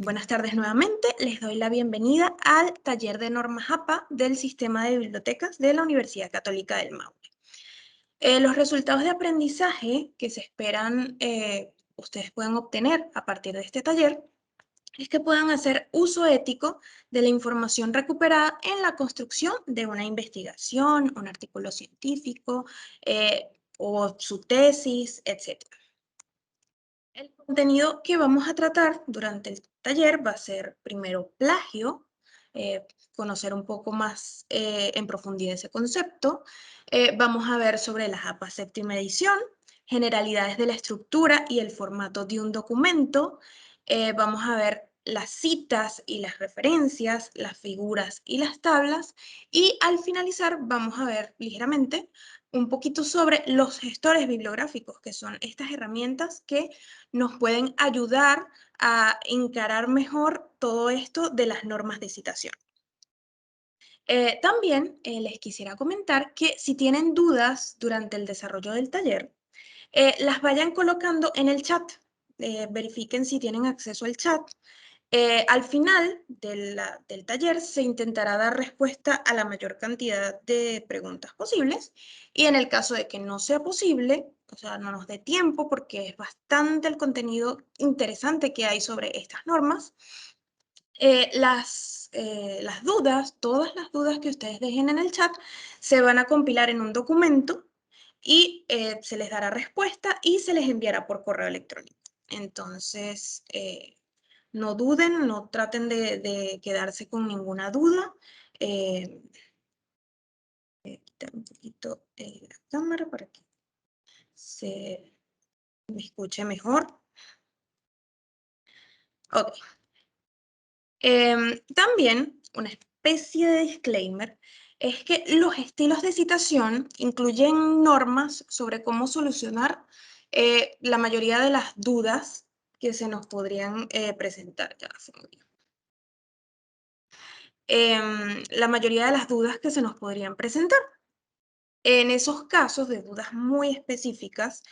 Buenas tardes nuevamente. Les doy la bienvenida al taller de normas APA del Sistema de Bibliotecas de la Universidad Católica del Maule. Los resultados de aprendizaje que se esperan ustedes pueden obtener a partir de este taller es que puedan hacer uso ético de la información recuperada en la construcción de una investigación, un artículo científico o su tesis, etc. El contenido que vamos a tratar durante el taller va a ser primero plagio, conocer un poco más en profundidad ese concepto. Vamos a ver sobre las APA séptima edición, generalidades de la estructura y el formato de un documento. Vamos a ver las citas y las referencias, las figuras y las tablas. Y al finalizar vamos a ver ligeramente un poquito sobre los gestores bibliográficos, que son estas herramientas que nos pueden ayudar a encarar mejor todo esto de las normas de citación. También les quisiera comentar que si tienen dudas durante el desarrollo del taller, las vayan colocando en el chat. Verifiquen si tienen acceso al chat. Al final del taller se intentará dar respuesta a la mayor cantidad de preguntas posibles y en el caso de que no sea posible, o sea, no nos dé tiempo porque es bastante el contenido interesante que hay sobre estas normas, las dudas, todas las dudas que ustedes dejen en el chat se van a compilar en un documento y se les dará respuesta y se les enviará por correo electrónico. Entonces, no duden, no traten de quedarse con ninguna duda. Quitar un poquito la cámara para que se me escuche mejor. Ok. También una especie de disclaimer es que los estilos de citación incluyen normas sobre cómo solucionar la mayoría de las dudas que se nos podrían presentar. Ya se me olvidó. La mayoría de las dudas que se nos podrían presentar. En esos casos de dudas muy específicas,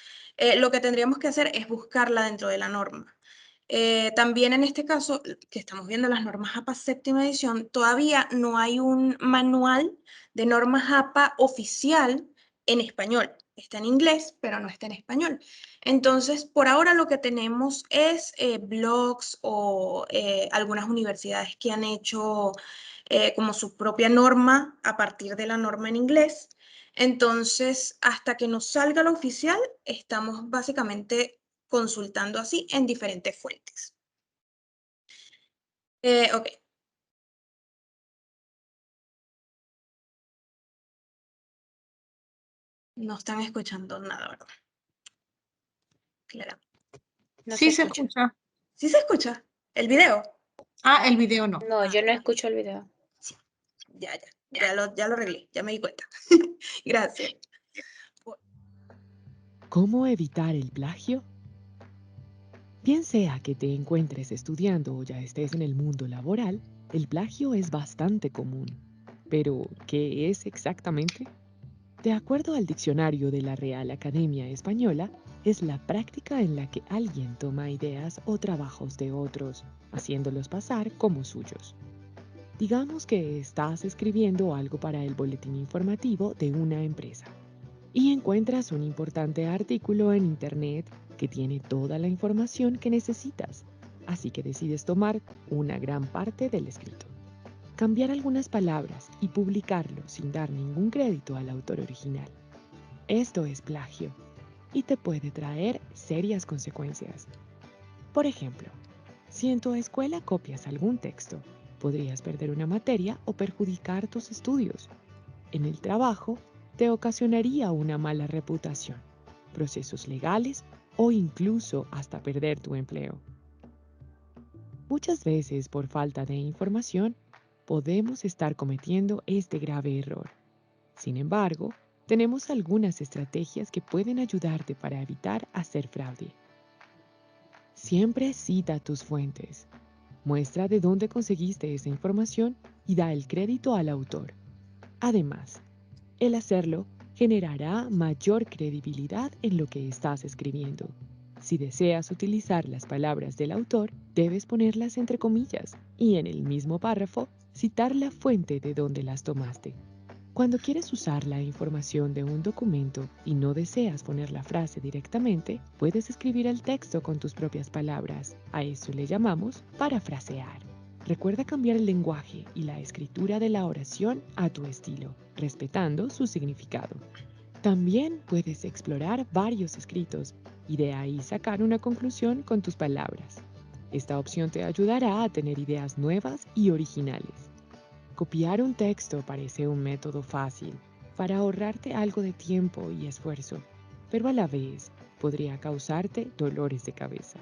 lo que tendríamos que hacer es buscarla dentro de la norma. También en este caso, que estamos viendo las normas APA séptima edición, todavía no hay un manual de normas APA oficial en español. Está en inglés, pero no está en español. Entonces, por ahora lo que tenemos es blogs o algunas universidades que han hecho como su propia norma a partir de la norma en inglés. Entonces, hasta que nos salga lo oficial, estamos básicamente consultando así en diferentes fuentes. Ok. No están escuchando nada, ¿verdad? Claro. No Sí se se escucha. escucha. ¿Sí se escucha? ¿El video? Ah, el video no. No, yo no escucho el video. Sí. Ya lo arreglé, ya me di cuenta. Gracias. ¿Cómo evitar el plagio? Bien sea que te encuentres estudiando o ya estés en el mundo laboral, el plagio es bastante común. Pero, ¿qué es exactamente? De acuerdo al diccionario de la Real Academia Española, es la práctica en la que alguien toma ideas o trabajos de otros, haciéndolos pasar como suyos. Digamos que estás escribiendo algo para el boletín informativo de una empresa y encuentras un importante artículo en Internet que tiene toda la información que necesitas, así que decides tomar una gran parte del escrito, cambiar algunas palabras y publicarlo sin dar ningún crédito al autor original. Esto es plagio y te puede traer serias consecuencias. Por ejemplo, si en tu escuela copias algún texto, podrías perder una materia o perjudicar tus estudios. En el trabajo, te ocasionaría una mala reputación, procesos legales o incluso hasta perder tu empleo. Muchas veces, por falta de información, podemos estar cometiendo este grave error. Sin embargo, tenemos algunas estrategias que pueden ayudarte para evitar hacer fraude. Siempre cita tus fuentes. Muestra de dónde conseguiste esa información y da el crédito al autor. Además, el hacerlo generará mayor credibilidad en lo que estás escribiendo. Si deseas utilizar las palabras del autor, debes ponerlas entre comillas y en el mismo párrafo citar la fuente de donde las tomaste. Cuando quieres usar la información de un documento y no deseas poner la frase directamente, puedes escribir el texto con tus propias palabras. A eso le llamamos parafrasear. Recuerda cambiar el lenguaje y la escritura de la oración a tu estilo, respetando su significado. También puedes explorar varios escritos y de ahí sacar una conclusión con tus palabras. Esta opción te ayudará a tener ideas nuevas y originales. Copiar un texto parece un método fácil para ahorrarte algo de tiempo y esfuerzo, pero a la vez podría causarte dolores de cabeza.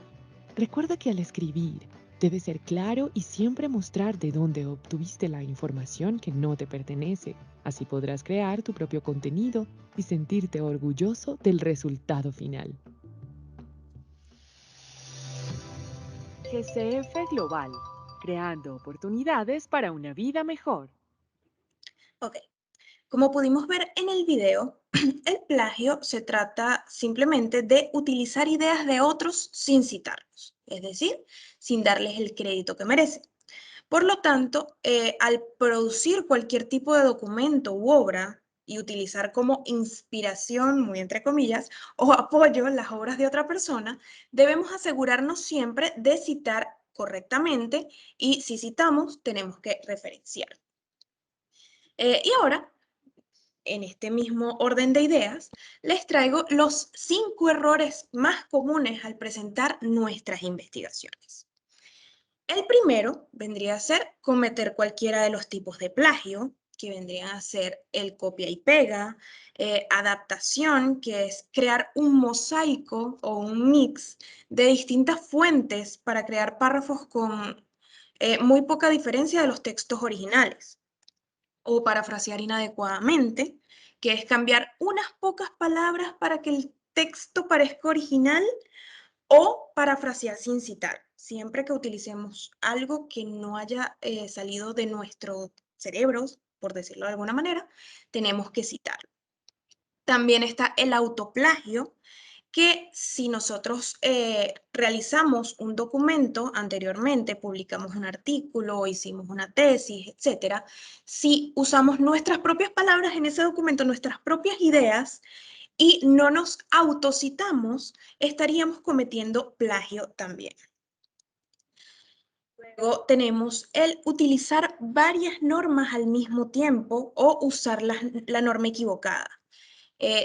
Recuerda que al escribir, debes ser claro y siempre mostrar de dónde obtuviste la información que no te pertenece. Así podrás crear tu propio contenido y sentirte orgulloso del resultado final. GCF Global, creando oportunidades para una vida mejor. Ok, como pudimos ver en el video, el plagio se trata simplemente de utilizar ideas de otros sin citarlos, es decir, sin darles el crédito que merecen. Por lo tanto, al producir cualquier tipo de documento u obra y utilizar como inspiración, muy entre comillas, o apoyo las obras de otra persona, debemos asegurarnos siempre de citar correctamente y si citamos, tenemos que referenciar. Y ahora, en este mismo orden de ideas, les traigo los 5 errores más comunes al presentar nuestras investigaciones. El primero vendría a ser cometer cualquiera de los tipos de plagio, que vendrían a ser el copia y pega, adaptación, que es crear un mosaico o un mix de distintas fuentes para crear párrafos con muy poca diferencia de los textos originales, o parafrasear inadecuadamente, que es cambiar unas pocas palabras para que el texto parezca original o parafrasear sin citar, siempre que utilicemos algo que no haya salido de nuestros cerebros, por decirlo de alguna manera, tenemos que citarlo. También está el autoplagio, que si nosotros realizamos un documento anteriormente, publicamos un artículo, hicimos una tesis, etcétera, si usamos nuestras propias palabras en ese documento, nuestras propias ideas, y no nos autocitamos, estaríamos cometiendo plagio también. Luego tenemos el utilizar varias normas al mismo tiempo o usar la norma equivocada.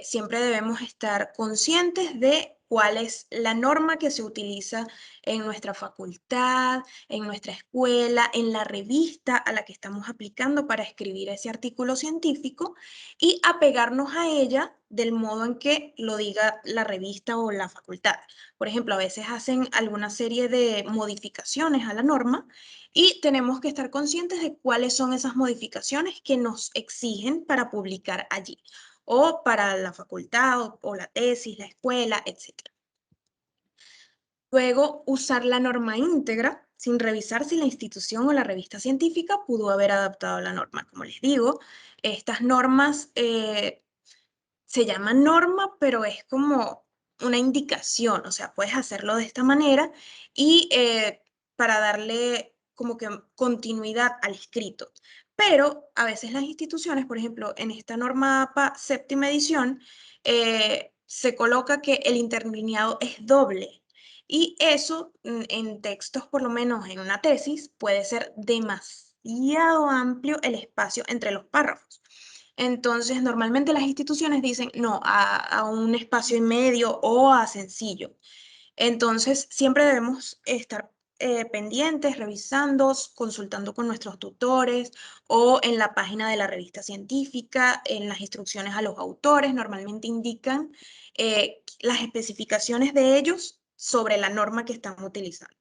Siempre debemos estar conscientes de cuál es la norma que se utiliza en nuestra facultad, en nuestra escuela, en la revista a la que estamos aplicando para escribir ese artículo científico y apegarnos a ella del modo en que lo diga la revista o la facultad. Por ejemplo, a veces hacen alguna serie de modificaciones a la norma y tenemos que estar conscientes de cuáles son esas modificaciones que nos exigen para publicar allí o para la facultad o la tesis, la escuela, etc. Luego, usar la norma íntegra sin revisar si la institución o la revista científica pudo haber adaptado la norma. Como les digo, estas normas se llaman norma, pero es como una indicación, o sea, puedes hacerlo de esta manera y para darle como que continuidad al escrito. Pero a veces las instituciones, por ejemplo, en esta norma APA séptima edición, se coloca que el interlineado es doble. Y eso en textos, por lo menos en una tesis, puede ser demasiado amplio el espacio entre los párrafos. Entonces, normalmente las instituciones dicen no a un espacio y medio o a sencillo. Entonces, siempre debemos estar pendientes, revisando, consultando con nuestros tutores o en la página de la revista científica, en las instrucciones a los autores, normalmente indican las especificaciones de ellos sobre la norma que están utilizando.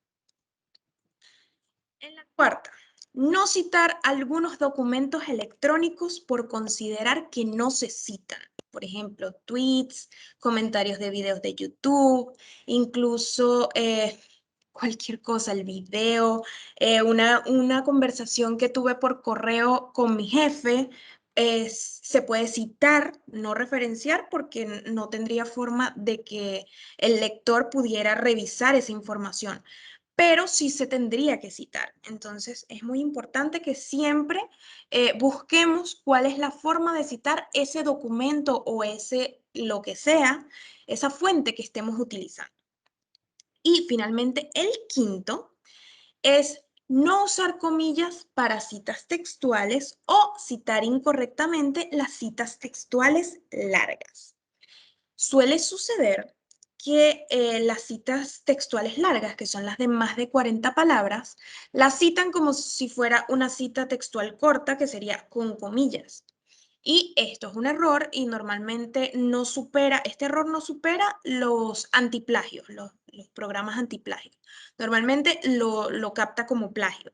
En la cuarta, no citar algunos documentos electrónicos por considerar que no se citan. Por ejemplo, tweets, comentarios de videos de YouTube, incluso cualquier cosa, el video, una conversación que tuve por correo con mi jefe, se puede citar, no referenciar, porque no tendría forma de que el lector pudiera revisar esa información, pero sí se tendría que citar. Entonces, es muy importante que siempre busquemos cuál es la forma de citar ese documento o ese, lo que sea, esa fuente que estemos utilizando. Y finalmente, el quinto es no usar comillas para citas textuales o citar incorrectamente las citas textuales largas. Suele suceder que las citas textuales largas, que son las de más de 40 palabras, las citan como si fuera una cita textual corta, que sería con comillas. Y esto es un error y normalmente no supera, este error no supera los antiplagios, los programas antiplagio. Normalmente lo capta como plagio.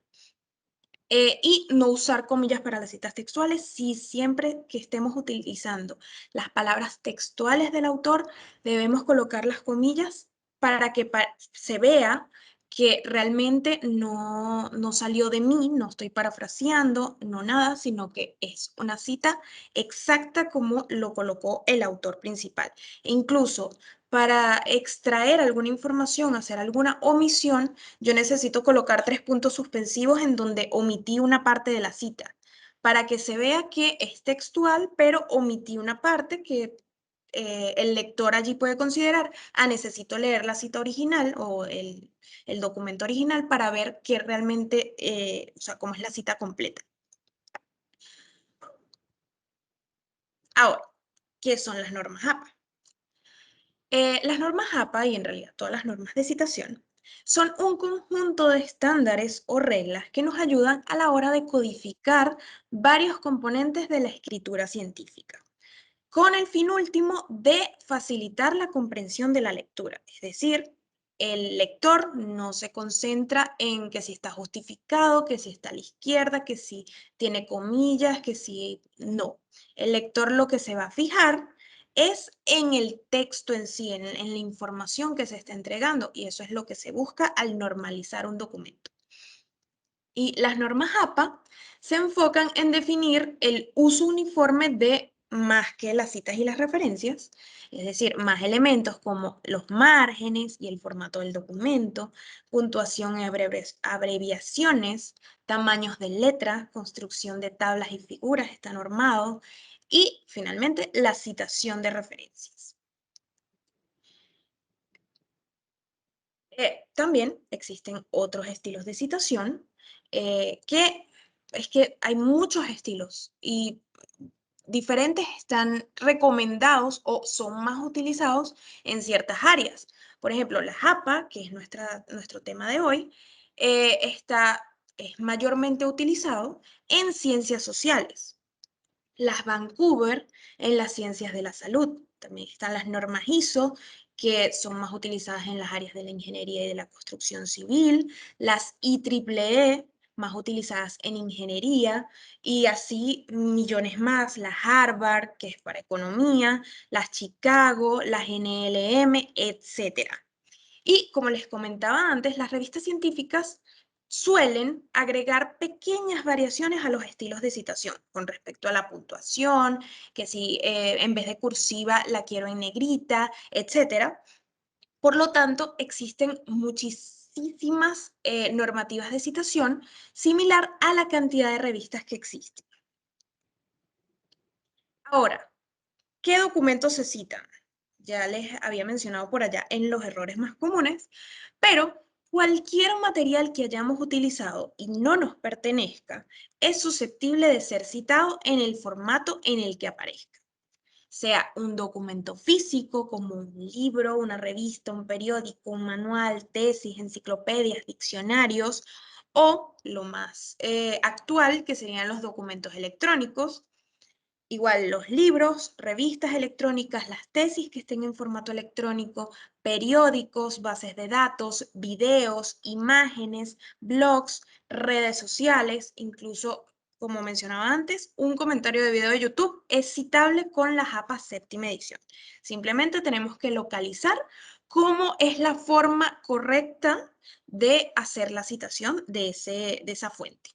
Y no usar comillas para las citas textuales, si siempre que estemos utilizando las palabras textuales del autor, debemos colocar las comillas para que se vea que realmente no salió de mí, no estoy parafraseando, no nada, sino que es una cita exacta como lo colocó el autor principal. E incluso para extraer alguna información, hacer alguna omisión, yo necesito colocar 3 puntos suspensivos en donde omití una parte de la cita, para que se vea que es textual, pero omití una parte que el lector allí puede considerar, necesito leer la cita original o el documento original para ver que realmente, o sea, cómo es la cita completa. Ahora, ¿qué son las normas APA? Las normas APA, y en realidad todas las normas de citación, son un conjunto de estándares o reglas que nos ayudan a la hora de codificar varios componentes de la escritura científica, con el fin último de facilitar la comprensión de la lectura. Es decir, el lector no se concentra en que si está justificado, que si está a la izquierda, que si tiene comillas, que si no. El lector lo que se va a fijar es en el texto en sí, en la información que se está entregando, y eso es lo que se busca al normalizar un documento. Y las normas APA se enfocan en definir el uso uniforme de más que las citas y las referencias, es decir, más elementos como los márgenes y el formato del documento, puntuación y abreviaciones, tamaños de letra, construcción de tablas y figuras está normado, y finalmente la citación de referencias. También existen otros estilos de citación que es que hay muchos estilos y diferentes están recomendados o son más utilizados en ciertas áreas. Por ejemplo, la JAPA, que es nuestro tema de hoy, es mayormente utilizado en ciencias sociales. Las Vancouver en las ciencias de la salud. También están las normas ISO, que son más utilizadas en las áreas de la ingeniería y de la construcción civil, las IEEE, más utilizadas en ingeniería, y así millones más, las Harvard, que es para economía, las Chicago, las NLM, etcétera. Y como les comentaba antes, las revistas científicas suelen agregar pequeñas variaciones a los estilos de citación con respecto a la puntuación, que si en vez de cursiva la quiero en negrita, etcétera. Por lo tanto, existen muchísimas normativas de citación similar a la cantidad de revistas que existen. Ahora, ¿qué documentos se citan? Ya les había mencionado por allá en los errores más comunes, pero cualquier material que hayamos utilizado y no nos pertenezca es susceptible de ser citado en el formato en el que aparezca, sea un documento físico como un libro, una revista, un periódico, un manual, tesis, enciclopedias, diccionarios, o lo más actual, que serían los documentos electrónicos. Igual los libros, revistas electrónicas, las tesis que estén en formato electrónico, periódicos, bases de datos, videos, imágenes, blogs, redes sociales, incluso, como mencionaba antes, un comentario de video de YouTube es citable con la JAPA séptima edición. Simplemente tenemos que localizar cómo es la forma correcta de hacer la citación de esa fuente.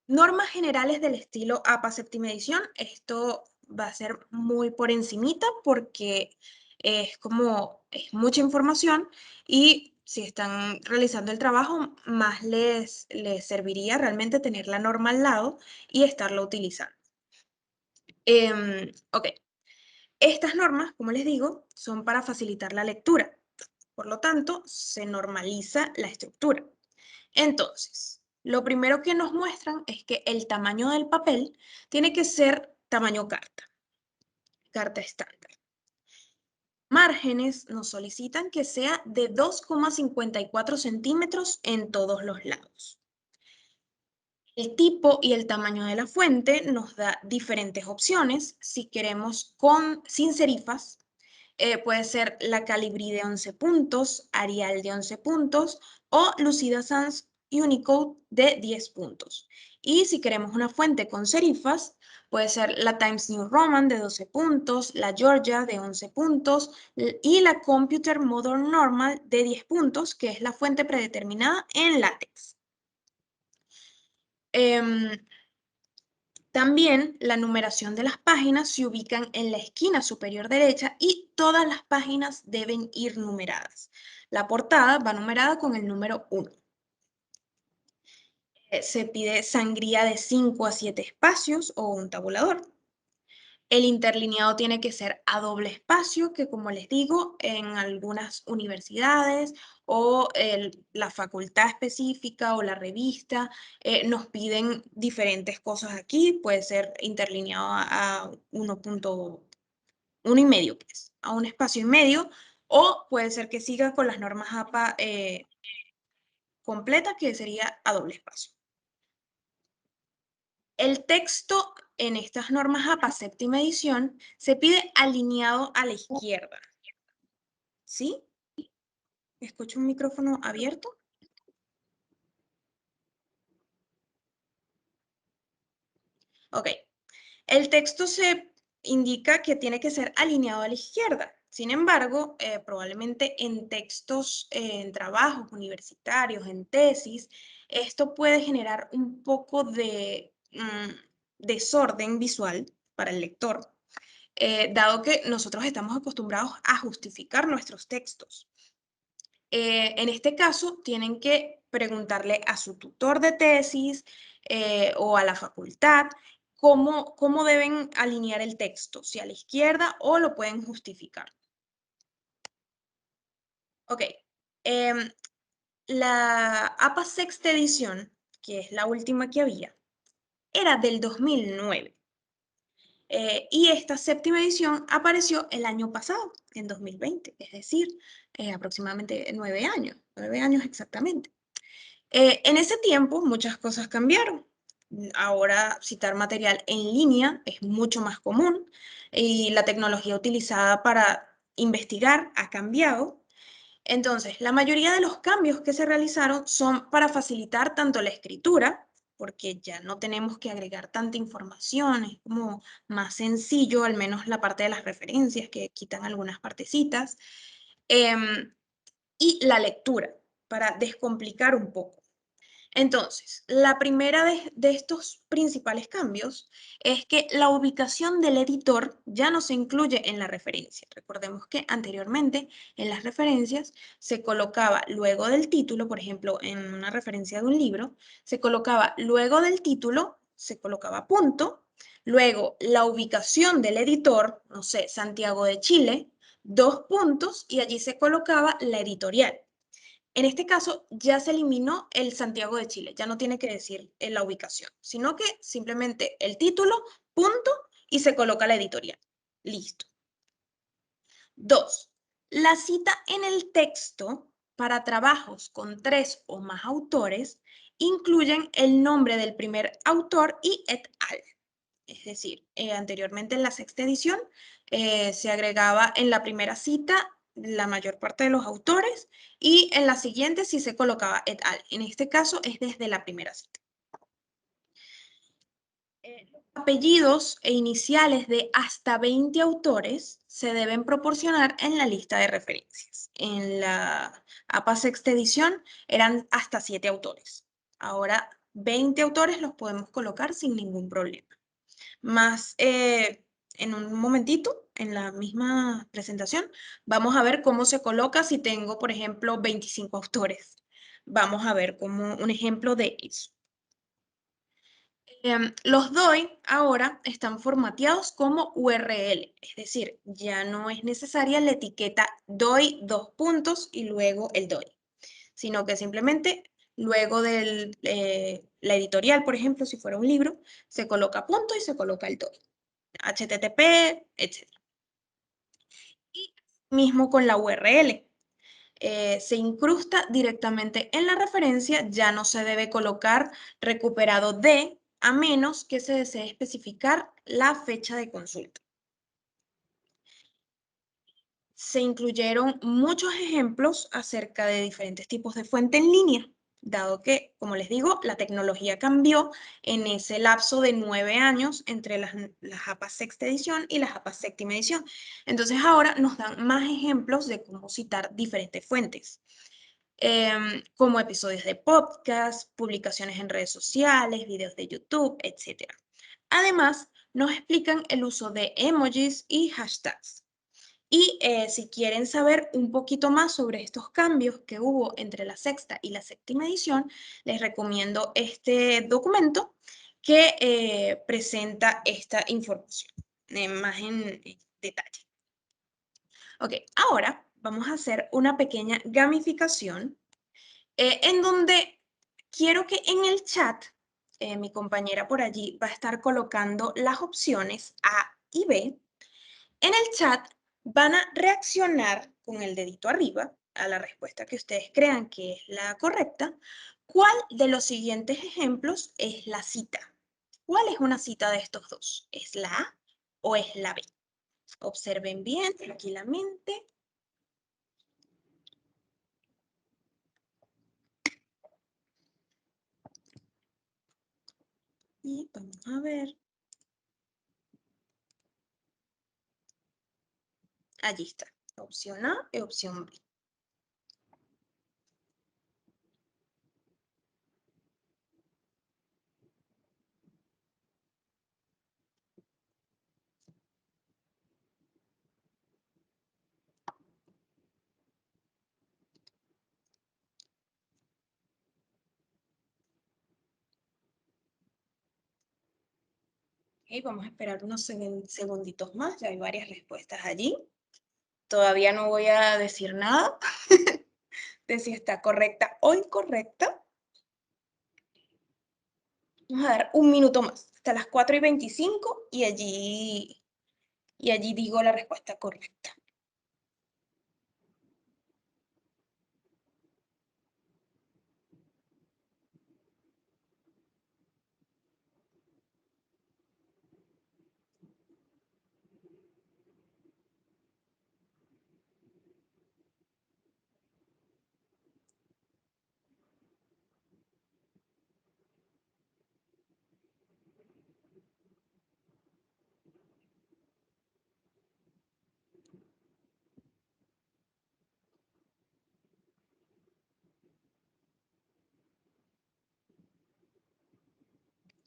Normas generales del estilo APA séptima edición. Esto va a ser muy por encimita porque es mucha información y si están realizando el trabajo, más les serviría realmente tener la norma al lado y estarla utilizando. Ok, estas normas, como les digo, son para facilitar la lectura. Por lo tanto, se normaliza la estructura. Entonces, lo primero que nos muestran es que el tamaño del papel tiene que ser tamaño carta estándar. Márgenes nos solicitan que sea de 2,54 centímetros en todos los lados. El tipo y el tamaño de la fuente nos da diferentes opciones. Si queremos sin serifas, puede ser la Calibri de 11 puntos, Arial de 11 puntos o Lucida Sans Unicode de 10 puntos. Y si queremos una fuente con serifas, puede ser la Times New Roman de 12 puntos, la Georgia de 11 puntos y la Computer Modern Normal de 10 puntos, que es la fuente predeterminada en látex. También la numeración de las páginas se ubican en la esquina superior derecha y todas las páginas deben ir numeradas. La portada va numerada con el número 1. Se pide sangría de 5 a 7 espacios o un tabulador. El interlineado tiene que ser a doble espacio, que como les digo, en algunas universidades o la facultad específica o la revista nos piden diferentes cosas aquí. Puede ser interlineado a 1,5, pues, a un espacio y medio, o puede ser que siga con las normas APA completa, que sería a doble espacio. El texto en estas normas APA séptima edición se pide alineado a la izquierda. ¿Sí? ¿Escucho un micrófono abierto? Ok. El texto se indica que tiene que ser alineado a la izquierda. Sin embargo, probablemente en textos, en trabajos universitarios, en tesis, esto puede generar un poco de desorden visual para el lector, dado que nosotros estamos acostumbrados a justificar nuestros textos. En este caso, tienen que preguntarle a su tutor de tesis o a la facultad cómo deben alinear el texto, si a la izquierda o lo pueden justificar. Ok. La APA sexta edición, que es la última que había, era del 2009. Y esta séptima edición apareció el año pasado, en 2020, es decir, aproximadamente 9 años exactamente. En ese tiempo muchas cosas cambiaron. Ahora citar material en línea es mucho más común y la tecnología utilizada para investigar ha cambiado. Entonces, la mayoría de los cambios que se realizaron son para facilitar tanto la escritura, porque ya no tenemos que agregar tanta información, es como más sencillo, al menos la parte de las referencias, que quitan algunas partecitas, y la lectura, para descomplicar un poco. Entonces, la primera de estos principales cambios es que la ubicación del editor ya no se incluye en la referencia. Recordemos que anteriormente en las referencias se colocaba luego del título, por ejemplo, en una referencia de un libro, se colocaba luego del título, se colocaba punto, luego la ubicación del editor, no sé, Santiago de Chile, 2 puntos y allí se colocaba la editorial. En este caso ya se eliminó el Santiago de Chile, ya no tiene que decir la ubicación, sino que simplemente el título, punto, y se coloca la editorial. Listo. 2. La cita en el texto para trabajos con 3 o más autores incluyen el nombre del primer autor y et al. Es decir, anteriormente en la sexta edición se agregaba en la primera cita la mayor parte de los autores y en la siguiente sí se colocaba et al. En este caso es desde la primera cita. Los apellidos e iniciales de hasta 20 autores se deben proporcionar en la lista de referencias. En la APA sexta edición eran hasta 7 autores. Ahora 20 autores los podemos colocar sin ningún problema. Más en un momentito, en la misma presentación, vamos a ver cómo se coloca si tengo, por ejemplo, 25 autores. Vamos a ver como un ejemplo de eso. Los DOI ahora están formateados como URL, es decir, ya no es necesaria la etiqueta DOI dos puntos y luego el DOI, sino que simplemente luego de la editorial, por ejemplo, si fuera un libro, se coloca punto y se coloca el DOI, HTTP, etc. Y mismo con la URL. Se incrusta directamente en la referencia, ya no se debe colocar recuperado de, a menos que se desee especificar la fecha de consulta. Se incluyeron muchos ejemplos acerca de diferentes tipos de fuente en línea, dado que, como les digo, la tecnología cambió en ese lapso de 9 años entre las APA sexta edición y las APA séptima edición. Entonces ahora nos dan más ejemplos de cómo citar diferentes fuentes. Como episodios de podcast, publicaciones en redes sociales, videos de YouTube, etc. Además, nos explican el uso de emojis y hashtags. Y si quieren saber un poquito más sobre estos cambios que hubo entre la sexta y la séptima edición, les recomiendo este documento que presenta esta información más en detalle. Ok, ahora vamos a hacer una pequeña gamificación en donde quiero que en el chat, mi compañera por allí va a estar colocando las opciones A y B. En el chat van a reaccionar con el dedito arriba a la respuesta que ustedes crean que es la correcta. ¿Cuál de los siguientes ejemplos es la cita? ¿Cuál es una cita de estos dos? ¿Es la A o es la B? Observen bien, tranquilamente. Y vamos a ver. Allí está. Opción A y opción B. Ok, vamos a esperar unos segunditos más. Ya hay varias respuestas allí. Todavía no voy a decir nada de si está correcta o incorrecta. Vamos a dar un minuto más, hasta las 4:25 y allí digo la respuesta correcta.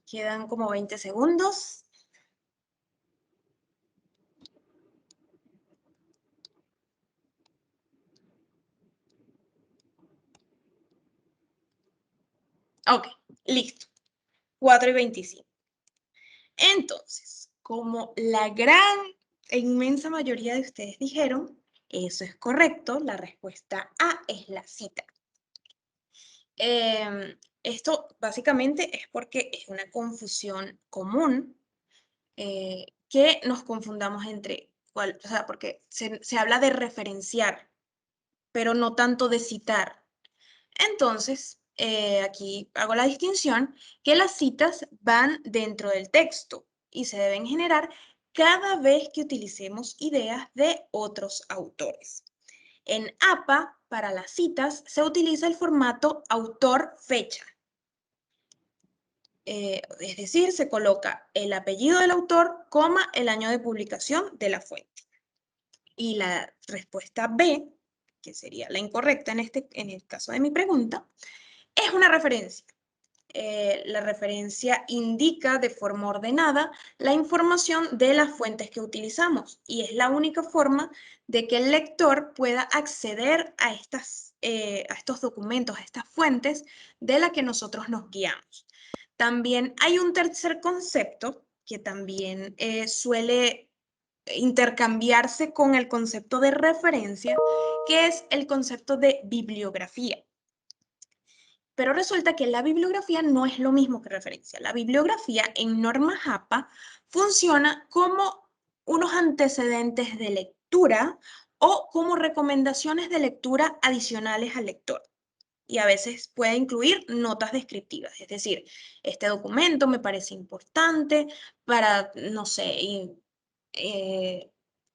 Quedan como 20 segundos. Ok, listo. 4:25. Entonces, como la gran e inmensa mayoría de ustedes dijeron, eso es correcto, la respuesta A es la cita. Esto básicamente es porque es una confusión común que nos confundamos entre, o sea, porque se habla de referenciar, pero no tanto de citar. Entonces, aquí hago la distinción que las citas van dentro del texto y se deben generar cada vez que utilicemos ideas de otros autores. En APA, para las citas, se utiliza el formato autor-fecha. Es decir, se coloca el apellido del autor, coma, el año de publicación de la fuente. Y la respuesta B, que sería la incorrecta en el caso de mi pregunta, es una referencia. La referencia indica de forma ordenada la información de las fuentes que utilizamos y es la única forma de que el lector pueda acceder a estos documentos, a estas fuentes de las que nosotros nos guiamos. También hay un tercer concepto que también suele intercambiarse con el concepto de referencia, que es el concepto de bibliografía. Pero resulta que la bibliografía no es lo mismo que referencia. La bibliografía en norma JAPA funciona como unos antecedentes de lectura o como recomendaciones de lectura adicionales al lector. Y a veces puede incluir notas descriptivas, es decir, este documento me parece importante para, no sé,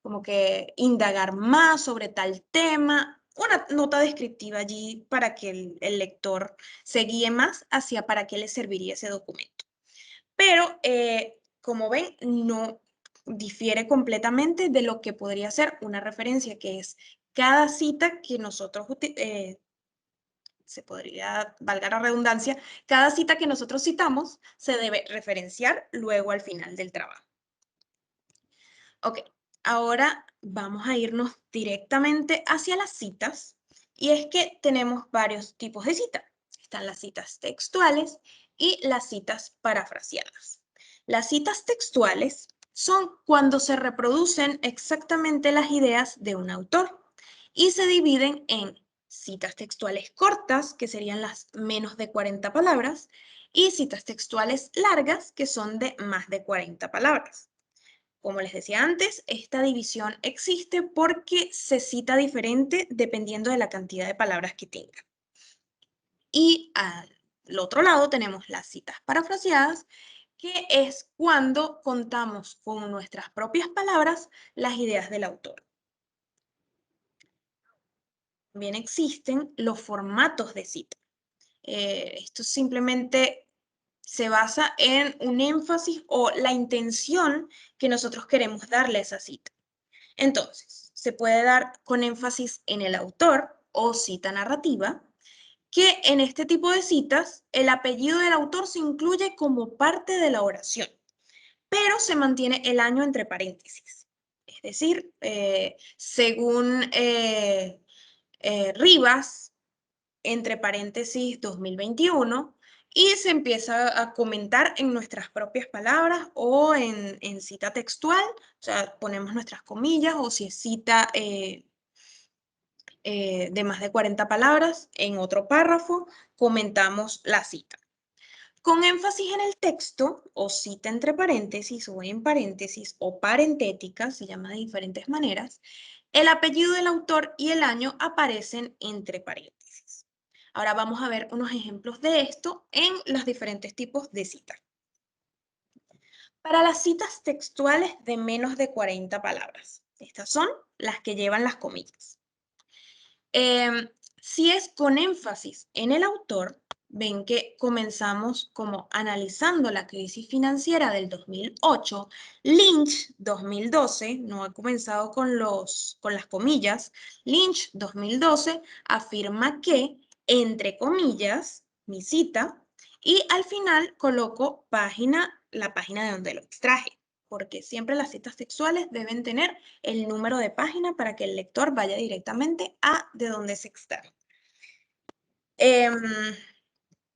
como que indagar más sobre tal tema, una nota descriptiva allí para que el lector se guíe más hacia para qué le serviría ese documento. Pero, como ven, no difiere completamente de lo que podría ser una referencia, que es cada cita que nosotros se podría, valga la redundancia, cada cita que nosotros citamos se debe referenciar luego al final del trabajo. Ok, ahora vamos a irnos directamente hacia las citas y es que tenemos varios tipos de citas. Están las citas textuales y las citas parafraseadas. Las citas textuales son cuando se reproducen exactamente las ideas de un autor y se dividen en citas textuales cortas, que serían las menos de 40 palabras, y citas textuales largas, que son de más de 40 palabras. Como les decía antes, esta división existe porque se cita diferente dependiendo de la cantidad de palabras que tenga. Y al otro lado tenemos las citas parafraseadas, que es cuando contamos con nuestras propias palabras las ideas del autor. También existen los formatos de cita. Esto simplemente se basa en un énfasis o la intención que nosotros queremos darle a esa cita. Entonces, se puede dar con énfasis en el autor o cita narrativa, que en este tipo de citas el apellido del autor se incluye como parte de la oración, pero se mantiene el año entre paréntesis. Es decir, según Rivas, entre paréntesis 2021, y se empieza a comentar en nuestras propias palabras o en cita textual, o sea, ponemos nuestras comillas, o si es cita de más de 40 palabras, en otro párrafo comentamos la cita. Con énfasis en el texto, o cita entre paréntesis, o en paréntesis, o parentética, se llama de diferentes maneras, el apellido del autor y el año aparecen entre paréntesis. Ahora vamos a ver unos ejemplos de esto en los diferentes tipos de citas. Para las citas textuales de menos de 40 palabras, estas son las que llevan las comillas. Si es con énfasis en el autor, ven que comenzamos como analizando la crisis financiera del 2008, Lynch 2012, no he comenzado con las comillas, Lynch 2012 afirma que, entre comillas, mi cita, y al final coloco la página de donde lo extraje, porque siempre las citas textuales deben tener el número de página para que el lector vaya directamente a de donde se extrae.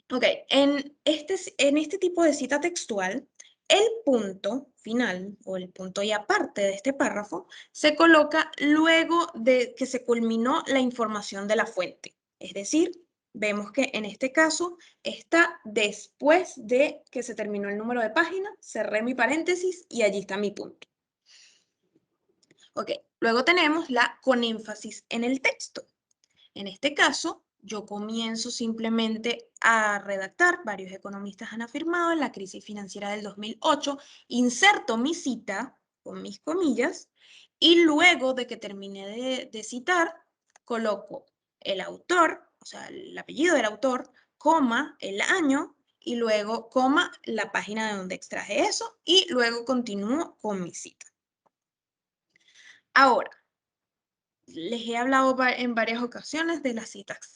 Ok, en este tipo de cita textual, el punto final o el punto y aparte de este párrafo se coloca luego de que se culminó la información de la fuente. Es decir, vemos que en este caso está después de que se terminó el número de página, cerré mi paréntesis y allí está mi punto. Ok, luego tenemos la con énfasis en el texto. En este caso, yo comienzo simplemente a redactar, varios economistas han afirmado en la crisis financiera del 2008, inserto mi cita con mis comillas y luego de que termine de citar, coloco el autor, o sea, el apellido del autor, coma, el año y luego coma la página de donde extraje eso y luego continúo con mi cita. Ahora, les he hablado en varias ocasiones de las citas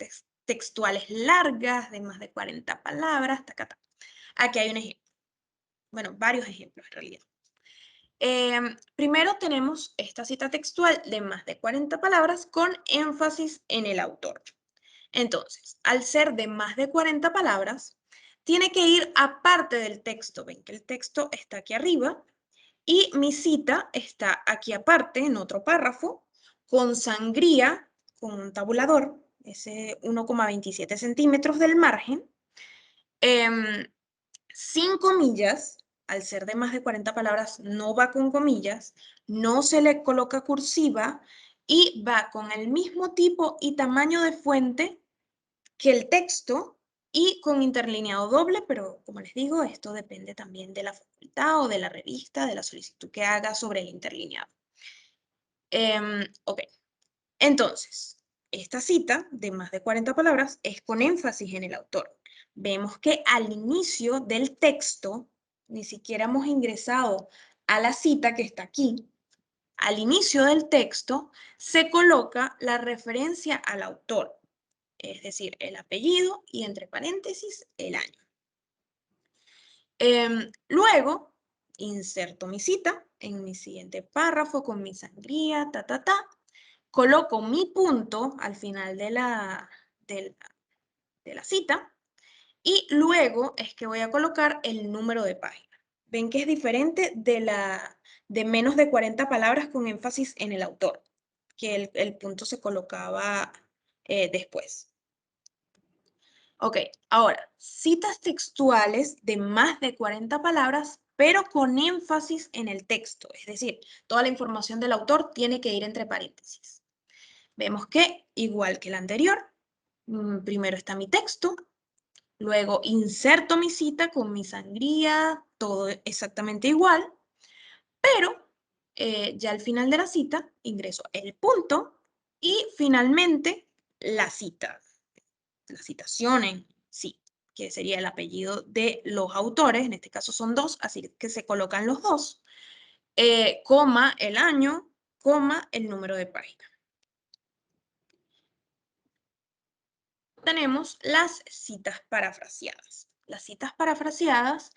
textuales largas de más de 40 palabras, taca, taca. Aquí hay un ejemplo. Bueno, varios ejemplos en realidad. Primero tenemos esta cita textual de más de 40 palabras con énfasis en el autor. Entonces, al ser de más de 40 palabras, tiene que ir aparte del texto. Ven que el texto está aquí arriba y mi cita está aquí aparte, en otro párrafo, con sangría, con un tabulador, ese 1,27 centímetros del margen, sin comillas. Al ser de más de 40 palabras, no va con comillas, no se le coloca cursiva y va con el mismo tipo y tamaño de fuente que el texto y con interlineado doble, pero como les digo, esto depende también de la facultad o de la revista, de la solicitud que haga sobre el interlineado. Ok, entonces, esta cita de más de 40 palabras es con énfasis en el autor. Vemos que al inicio del texto, ni siquiera hemos ingresado a la cita que está aquí. Al inicio del texto se coloca la referencia al autor, es decir, el apellido y entre paréntesis el año. Luego, inserto mi cita en mi siguiente párrafo con mi sangría, coloco mi punto al final de la cita y luego es que voy a colocar el número de página. Ven que es diferente de menos de 40 palabras con énfasis en el autor, que el punto se colocaba después. Ok, ahora, citas textuales de más de 40 palabras, pero con énfasis en el texto, es decir, toda la información del autor tiene que ir entre paréntesis. Vemos que, igual que el anterior, primero está mi texto, luego inserto mi cita con mi sangría, todo exactamente igual, pero ya al final de la cita ingreso el punto y finalmente la cita, la citación en sí, que sería el apellido de los autores, en este caso son dos, así que se colocan los dos, coma el año, coma el número de página. Tenemos las citas parafraseadas. Las citas parafraseadas,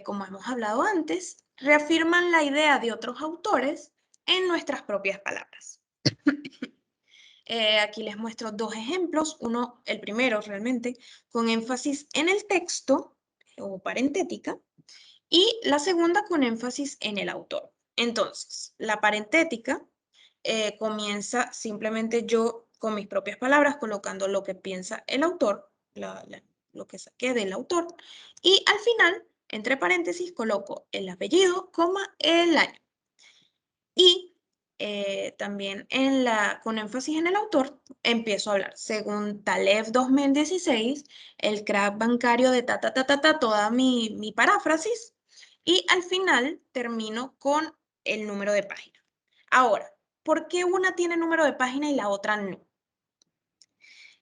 como hemos hablado antes, reafirman la idea de otros autores en nuestras propias palabras. Aquí les muestro dos ejemplos. Uno, el primero realmente, con énfasis en el texto o parentética, y la segunda con énfasis en el autor. Entonces, la parentética comienza simplemente yo con mis propias palabras colocando lo que piensa el autor, lo que saqué del autor, y al final, entre paréntesis, coloco el apellido, coma, el año. Y también con énfasis en el autor, empiezo a hablar. Según Taleb 2016, el crack bancario de toda mi paráfrasis, y al final termino con el número de página. Ahora, ¿por qué una tiene número de página y la otra no?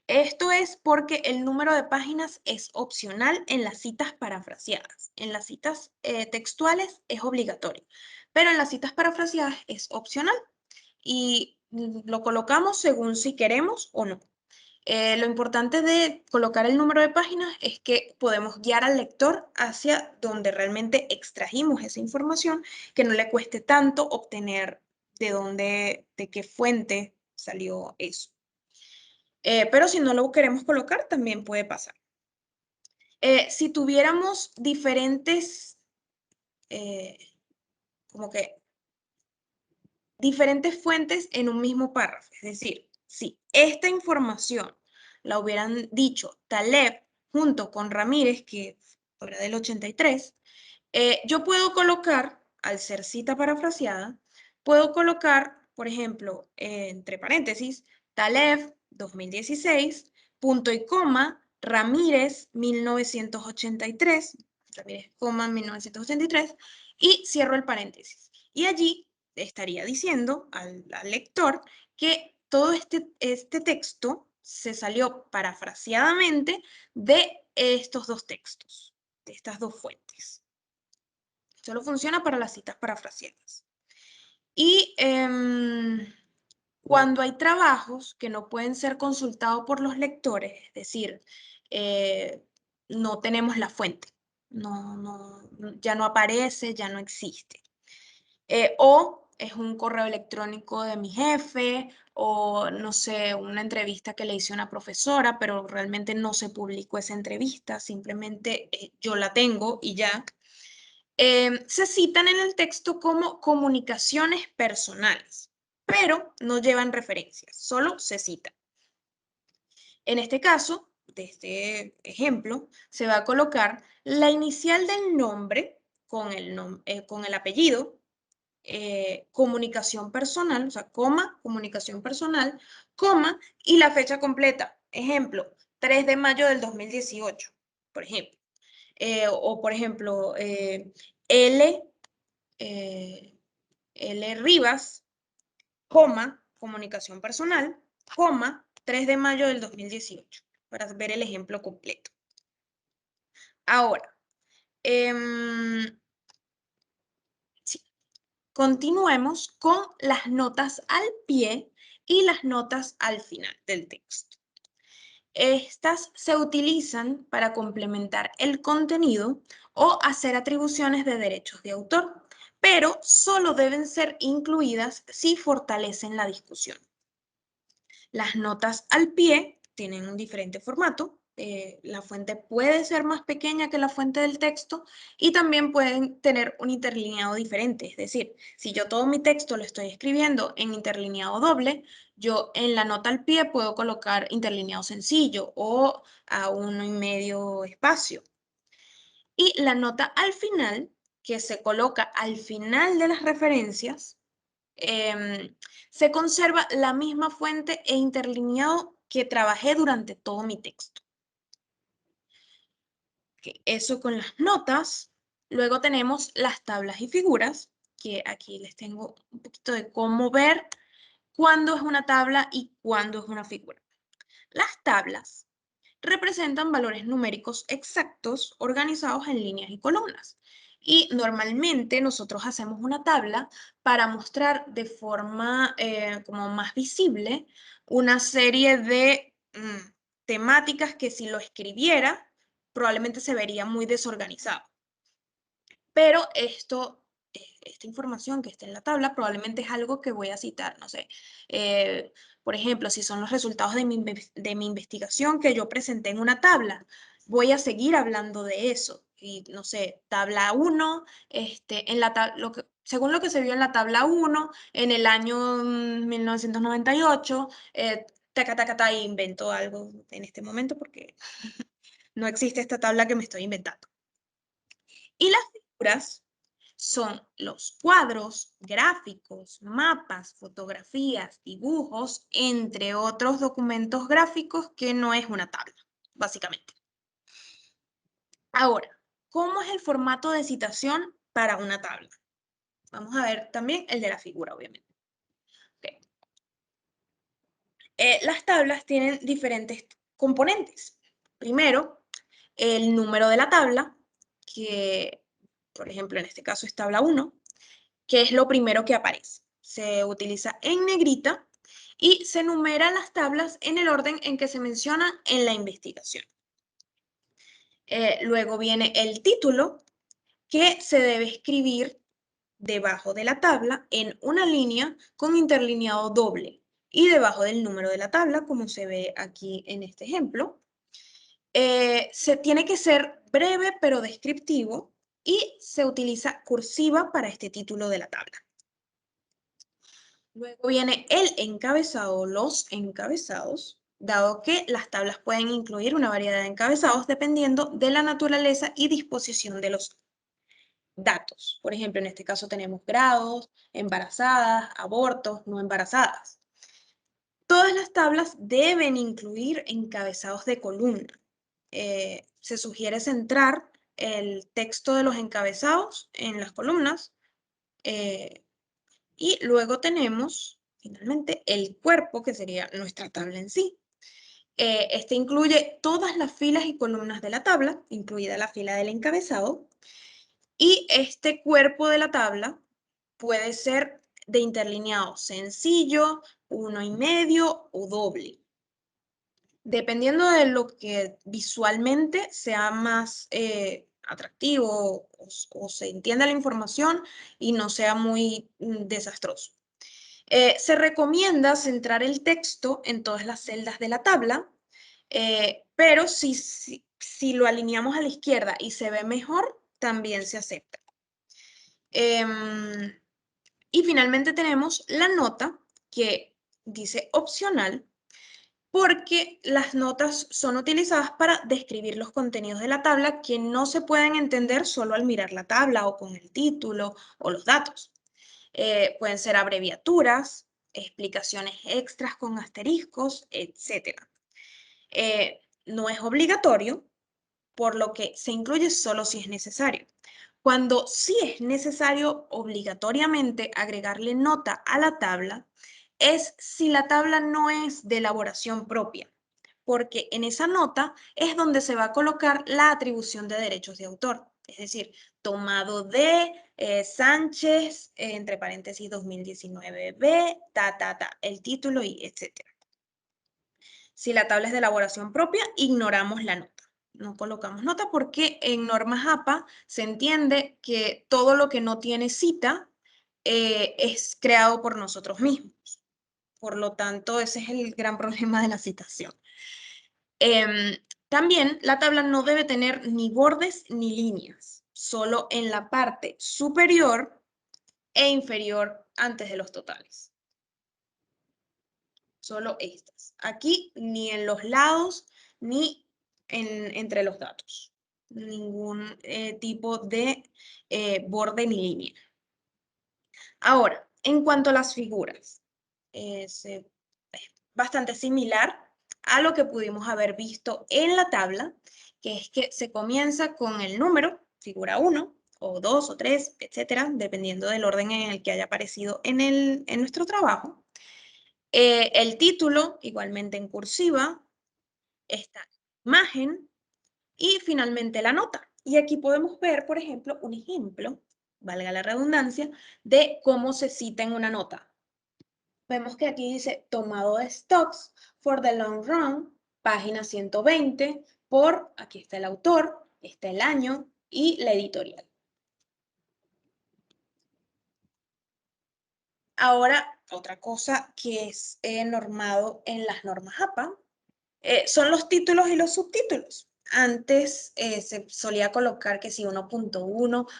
Esto es porque el número de páginas es opcional en las citas parafraseadas. En las citas textuales es obligatorio, pero en las citas parafraseadas es opcional y lo colocamos según si queremos o no. Lo importante de colocar el número de páginas es que podemos guiar al lector hacia donde realmente extrajimos esa información, que no le cueste tanto obtener de qué fuente salió eso. Pero si no lo queremos colocar, también puede pasar. Si tuviéramos diferentes, como que diferentes fuentes en un mismo párrafo, es decir, si esta información la hubieran dicho Taleb junto con Ramírez, que era del 83, yo puedo colocar, al ser cita parafraseada, puedo colocar, por ejemplo, entre paréntesis, Taleb 2016, punto y coma, Ramírez 1983, Ramírez, coma 1983, y cierro el paréntesis. Y allí estaría diciendo al lector que todo este texto se salió parafraseadamente de estos dos textos, de estas dos fuentes. Solo funciona para las citas parafraseadas. Y Cuando hay trabajos que no pueden ser consultados por los lectores, es decir, no tenemos la fuente, ya no aparece, ya no existe. O es un correo electrónico de mi jefe, o no sé, una entrevista que le hice a una profesora, pero realmente no se publicó esa entrevista, simplemente yo la tengo y ya. Se citan en el texto como comunicaciones personales, pero no llevan referencias, solo se citan. En este caso, de este ejemplo, se va a colocar la inicial del nombre con el apellido, comunicación personal, o sea, coma, comunicación personal, coma, y la fecha completa. Ejemplo, 3 de mayo del 2018, por ejemplo. O, por ejemplo, L, L. Rivas, coma, comunicación personal, coma, 3 de mayo del 2018, para ver el ejemplo completo. Ahora, sí, continuemos con las notas al pie y las notas al final del texto. Estas se utilizan para complementar el contenido o hacer atribuciones de derechos de autor, pero solo deben ser incluidas si fortalecen la discusión. Las notas al pie tienen un diferente formato. La fuente puede ser más pequeña que la fuente del texto y también pueden tener un interlineado diferente. Es decir, si yo todo mi texto lo estoy escribiendo en interlineado doble, yo en la nota al pie puedo colocar interlineado sencillo o a 1,5 espacio. Y la nota al final, que se coloca al final de las referencias, se conserva la misma fuente e interlineado que trabajé durante todo mi texto. Eso con las notas. Luego tenemos las tablas y figuras, que aquí les tengo un poquito de cómo ver cuándo es una tabla y cuándo es una figura. Las tablas representan valores numéricos exactos organizados en líneas y columnas. Y normalmente nosotros hacemos una tabla para mostrar de forma como más visible una serie de temáticas que si lo escribiera probablemente se vería muy desorganizado. Pero esta información que está en la tabla probablemente es algo que voy a citar, no sé. Por ejemplo, si son los resultados de mi investigación que yo presenté en una tabla, voy a seguir hablando de eso. Y no sé, tabla 1, según lo que se vio en la tabla 1, en el año 1998, invento algo en este momento porque no existe esta tabla que me estoy inventando. Y las figuras son los cuadros, gráficos, mapas, fotografías, dibujos, entre otros documentos gráficos que no es una tabla, básicamente. Ahora, ¿cómo es el formato de citación para una tabla? Vamos a ver también el de la figura, obviamente. Okay. Las tablas tienen diferentes componentes. Primero, el número de la tabla, que por ejemplo en este caso es tabla 1, que es lo primero que aparece. Se utiliza en negrita y se numeran las tablas en el orden en que se mencionan en la investigación. Luego viene el título, que se debe escribir debajo de la tabla en una línea con interlineado doble y debajo del número de la tabla, como se ve aquí en este ejemplo. Se tiene que ser breve pero descriptivo y se utiliza cursiva para este título de la tabla. Luego viene el encabezado, los encabezados, dado que las tablas pueden incluir una variedad de encabezados dependiendo de la naturaleza y disposición de los datos. Por ejemplo, en este caso tenemos grados, embarazadas, abortos, no embarazadas. Todas las tablas deben incluir encabezados de columna. Se sugiere centrar el texto de los encabezados en las columnas. Y luego tenemos, finalmente, el cuerpo, que sería nuestra tabla en sí. Este incluye todas las filas y columnas de la tabla, incluida la fila del encabezado. Y este cuerpo de la tabla puede ser de interlineado sencillo, 1,5 o doble. Dependiendo de lo que visualmente sea más atractivo o se entienda la información y no sea muy desastroso. Se recomienda centrar el texto en todas las celdas de la tabla, pero si lo alineamos a la izquierda y se ve mejor, también se acepta. Y finalmente tenemos la nota que dice opcional, porque las notas son utilizadas para describir los contenidos de la tabla que no se pueden entender solo al mirar la tabla o con el título o los datos. Pueden ser abreviaturas, explicaciones extras con asteriscos, etc. No es obligatorio, por lo que se incluye solo si es necesario. Cuando sí es necesario obligatoriamente agregarle nota a la tabla, es si la tabla no es de elaboración propia, porque en esa nota es donde se va a colocar la atribución de derechos de autor, es decir, tomado de Sánchez, entre paréntesis 2019b, el título y etcétera. Si la tabla es de elaboración propia, ignoramos la nota. No colocamos nota porque en normas APA se entiende que todo lo que no tiene cita es creado por nosotros mismos. Por lo tanto, ese es el gran problema de la citación. También la tabla no debe tener ni bordes ni líneas, solo en la parte superior e inferior antes de los totales. Solo estas. Aquí ni en los lados ni entre los datos. Ningún tipo de borde ni línea. Ahora, en cuanto a las figuras, es bastante similar a lo que pudimos haber visto en la tabla, que es que se comienza con el número, figura 1, o 2 o 3, etcétera, dependiendo del orden en el que haya aparecido en nuestro trabajo. El título, igualmente en cursiva, esta imagen y finalmente la nota. Y aquí podemos ver, por ejemplo, un ejemplo, valga la redundancia, de cómo se cita en una nota. Vemos que aquí dice tomado de stocks for the long run, página 120, aquí está el autor, está el año y la editorial. Ahora, otra cosa que es normado en las normas APA son los títulos y los subtítulos. Antes se solía colocar que si 1.1,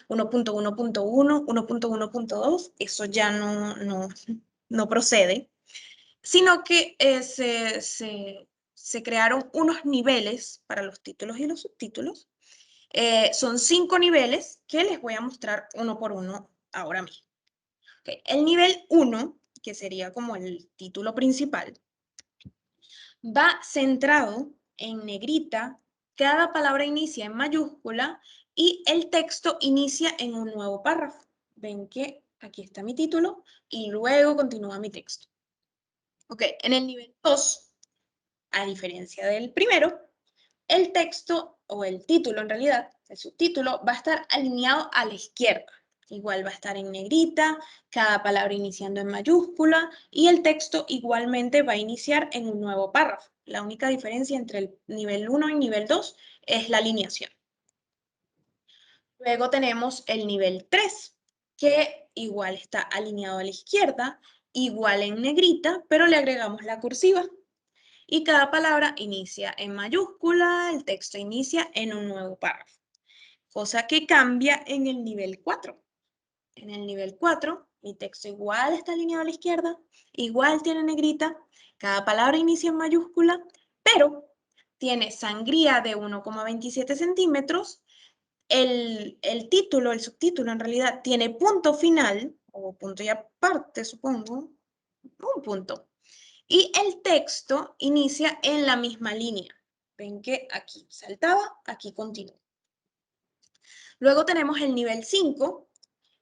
1.1.1, 1.1.2, eso ya no procede, sino que se crearon unos niveles para los títulos y los subtítulos. Son 5 niveles que les voy a mostrar uno por uno ahora mismo. Okay. El nivel 1, que sería como el título principal, va centrado en negrita, cada palabra inicia en mayúscula y el texto inicia en un nuevo párrafo. Ven que aquí está mi título y luego continúa mi texto. Ok, en el nivel 2, a diferencia del primero, el texto o el título en realidad, el subtítulo, va a estar alineado a la izquierda. Igual va a estar en negrita, cada palabra iniciando en mayúscula y el texto igualmente va a iniciar en un nuevo párrafo. La única diferencia entre el nivel 1 y nivel 2 es la alineación. Luego tenemos el nivel 3, que igual está alineado a la izquierda, igual en negrita, pero le agregamos la cursiva. Y cada palabra inicia en mayúscula, el texto inicia en un nuevo párrafo. Cosa que cambia en el nivel 4. En el nivel 4, mi texto igual está alineado a la izquierda, igual tiene negrita, cada palabra inicia en mayúscula, pero tiene sangría de 1,27 centímetros, el título, el subtítulo en realidad tiene punto final, o punto y aparte supongo, un punto. Y el texto inicia en la misma línea. Ven que aquí saltaba, aquí continúa. Luego tenemos el nivel 5,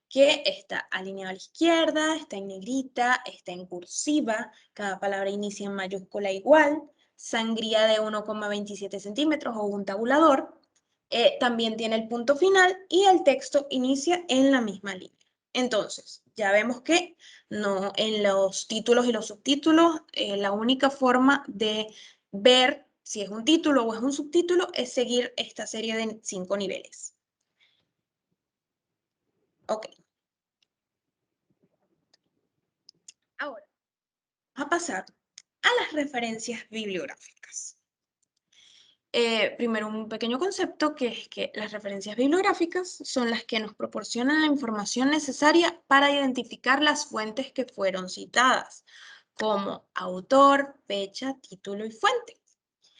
que está alineado a la izquierda, está en negrita, está en cursiva, cada palabra inicia en mayúscula igual, sangría de 1,27 centímetros o un tabulador, también tiene el punto final y el texto inicia en la misma línea. Entonces, ya vemos que no, en los títulos y los subtítulos, la única forma de ver si es un título o es un subtítulo es seguir esta serie de 5 niveles. Ok. Ahora, vamos a pasar a las referencias bibliográficas. Primero, un pequeño concepto que es que las referencias bibliográficas son las que nos proporcionan la información necesaria para identificar las fuentes que fueron citadas, como autor, fecha, título y fuente.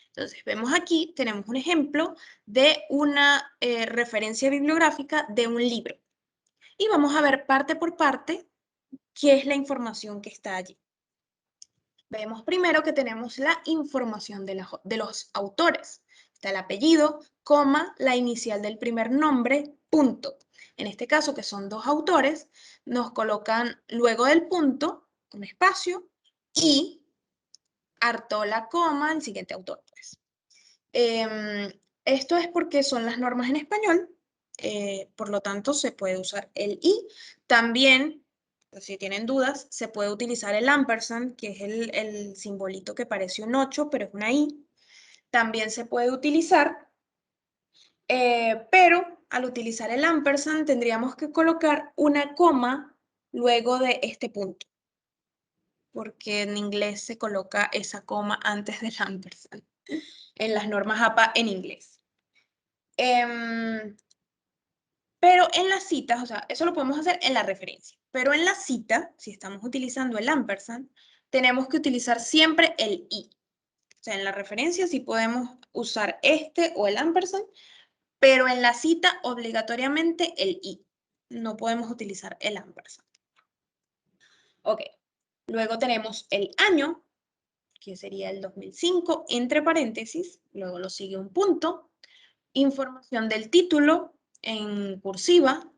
Entonces, vemos aquí, tenemos un ejemplo de una referencia bibliográfica de un libro. Y vamos a ver parte por parte qué es la información que está allí. Vemos primero que tenemos la información de los autores. Está el apellido, coma, la inicial del primer nombre, punto. En este caso, que son 2 autores, nos colocan luego del punto un espacio y Artola, coma, el siguiente autor, pues. Esto es porque son las normas en español, por lo tanto se puede usar el i. También, pues, si tienen dudas, se puede utilizar el ampersand, que es el simbolito que parece un 8, pero es una i. También se puede utilizar, pero al utilizar el ampersand tendríamos que colocar una coma luego de este punto, porque en inglés se coloca esa coma antes del ampersand, en las normas APA en inglés. Pero en las citas, o sea, eso lo podemos hacer en la referencia, pero en la cita, si estamos utilizando el ampersand, tenemos que utilizar siempre el i. O sea, en la referencia sí podemos usar este o el ampersand, pero en la cita obligatoriamente el i. No podemos utilizar el ampersand. Ok, luego tenemos el año, que sería el 2005, entre paréntesis, luego lo sigue un punto, información del título en cursiva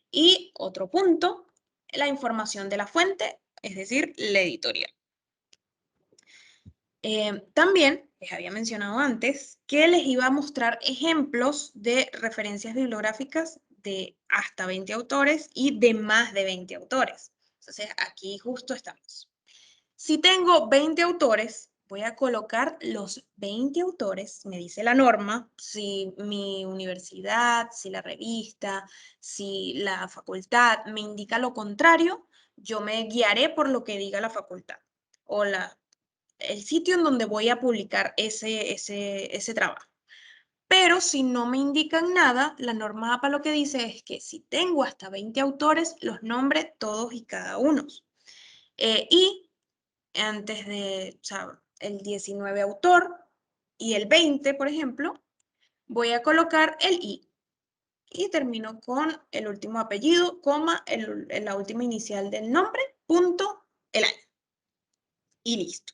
y otro punto, la información de la fuente, es decir, la editorial. También les había mencionado antes que les iba a mostrar ejemplos de referencias bibliográficas de hasta 20 autores y de más de 20 autores. Entonces, aquí justo estamos. Si tengo 20 autores, voy a colocar los 20 autores, me dice la norma, si mi universidad, si la revista, si la facultad me indica lo contrario, yo me guiaré por lo que diga la facultad o el sitio en donde voy a publicar ese trabajo. Pero si no me indican nada, la norma APA lo que dice es que si tengo hasta 20 autores, los nombre todos y cada uno. Y antes de, o sea, el 19 autor y el 20, por ejemplo, voy a colocar el i. Y termino con el último apellido, coma, la última inicial del nombre, punto, el año. Y listo.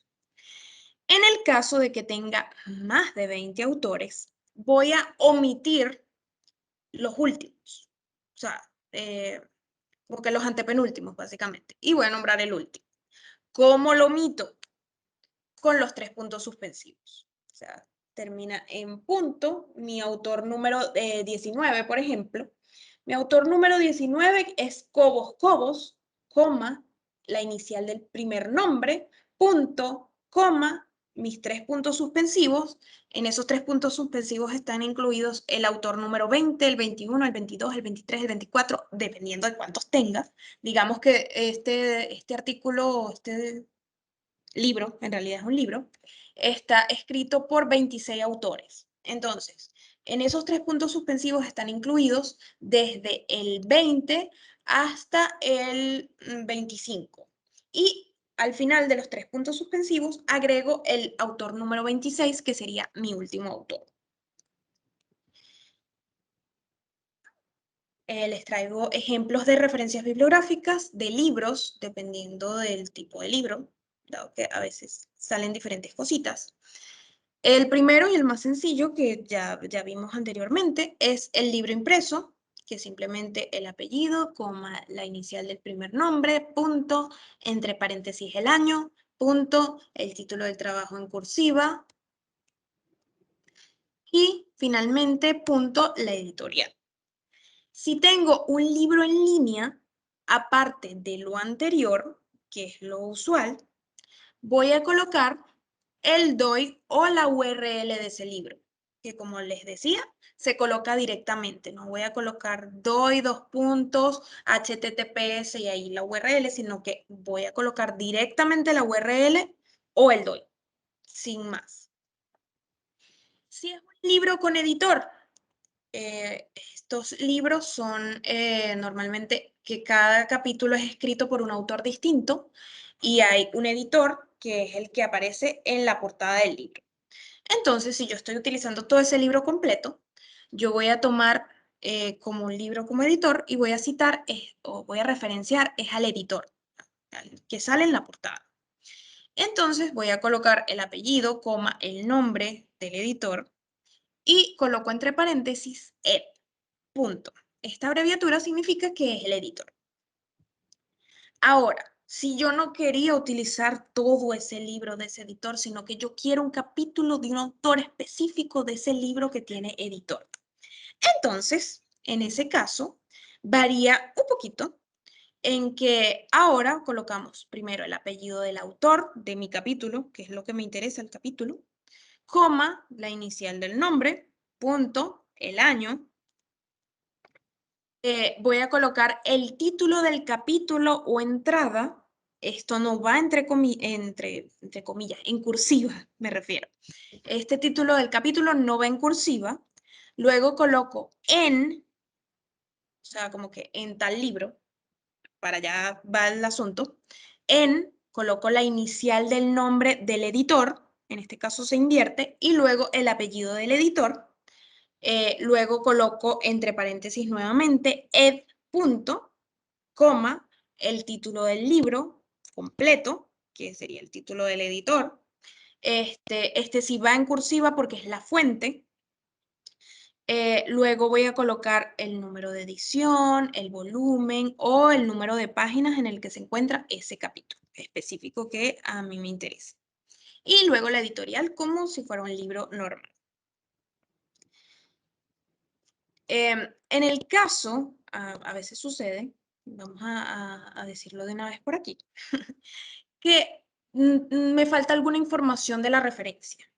En el caso de que tenga más de 20 autores, voy a omitir los últimos. O sea, porque los antepenúltimos, básicamente. Y voy a nombrar el último. ¿Cómo lo omito? Con los 3 puntos suspensivos. O sea, termina en punto. Mi autor número 19, por ejemplo. Mi autor número 19 es Cobos Cobos, coma, la inicial del primer nombre, punto, coma, mis 3 puntos suspensivos. En esos 3 puntos suspensivos están incluidos el autor número 20, el 21, el 22, el 23, el 24, dependiendo de cuántos tengas. Digamos que este artículo, este libro, en realidad es un libro, está escrito por 26 autores. Entonces, en esos 3 puntos suspensivos están incluidos desde el 20 hasta el 25. Y al final de los 3 puntos suspensivos agrego el autor número 26, que sería mi último autor. Les traigo ejemplos de referencias bibliográficas de libros, dependiendo del tipo de libro, dado que a veces salen diferentes cositas. El primero y el más sencillo, que ya vimos anteriormente, es el libro impreso, que es simplemente el apellido, coma, la inicial del primer nombre, punto, entre paréntesis el año, punto, el título del trabajo en cursiva y finalmente punto, la editorial. Si tengo un libro en línea, aparte de lo anterior, que es lo usual, voy a colocar el DOI o la URL de ese libro, que como les decía, se coloca directamente. No voy a colocar DOI, HTTPS y ahí la URL, sino que voy a colocar directamente la URL o el DOI, sin más. Si es un libro con editor, estos libros son normalmente que cada capítulo es escrito por un autor distinto y hay un editor que es el que aparece en la portada del libro. Entonces, si yo estoy utilizando todo ese libro completo, yo voy a tomar como un libro como editor y voy a citar o voy a referenciar al editor, al que sale en la portada. Entonces voy a colocar el apellido, coma, el nombre del editor y coloco entre paréntesis ed. Punto. Esta abreviatura significa que es el editor. Ahora, si yo no quería utilizar todo ese libro de ese editor, sino que yo quiero un capítulo de un autor específico de ese libro que tiene editor. Entonces, en ese caso, varía un poquito en que ahora colocamos primero el apellido del autor de mi capítulo, que es lo que me interesa el capítulo, coma, la inicial del nombre, punto, el año. Voy a colocar el título del capítulo o entrada. Esto no va entre comillas, en cursiva me refiero. Este título del capítulo no va en cursiva. Luego coloco en, o sea, como que en tal libro, para allá va el asunto. Coloco la inicial del nombre del editor, en este caso se invierte, y luego el apellido del editor. Luego coloco entre paréntesis nuevamente ed. Punto, coma, el título del libro completo, que sería el título del editor. Este sí va en cursiva porque es la fuente. Luego voy a colocar el número de edición, el volumen o el número de páginas en el que se encuentra ese capítulo específico que a mí me interesa. Y luego la editorial como si fuera un libro normal. En el caso, a veces sucede, vamos a decirlo de una vez por aquí, que me falta alguna información de la referencia.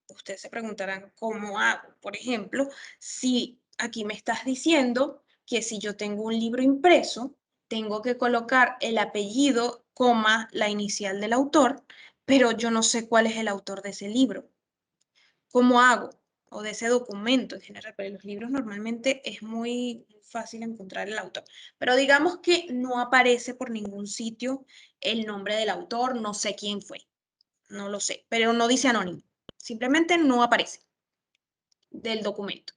Ustedes se preguntarán, ¿cómo hago? Por ejemplo, si aquí me estás diciendo que si yo tengo un libro impreso, tengo que colocar el apellido, coma, la inicial del autor, pero yo no sé cuál es el autor de ese libro. ¿Cómo hago? O de ese documento en general, pero en los libros normalmente es muy fácil encontrar el autor. Pero digamos que no aparece por ningún sitio el nombre del autor, no sé quién fue, no lo sé, pero no dice anónimo, simplemente no aparece del documento.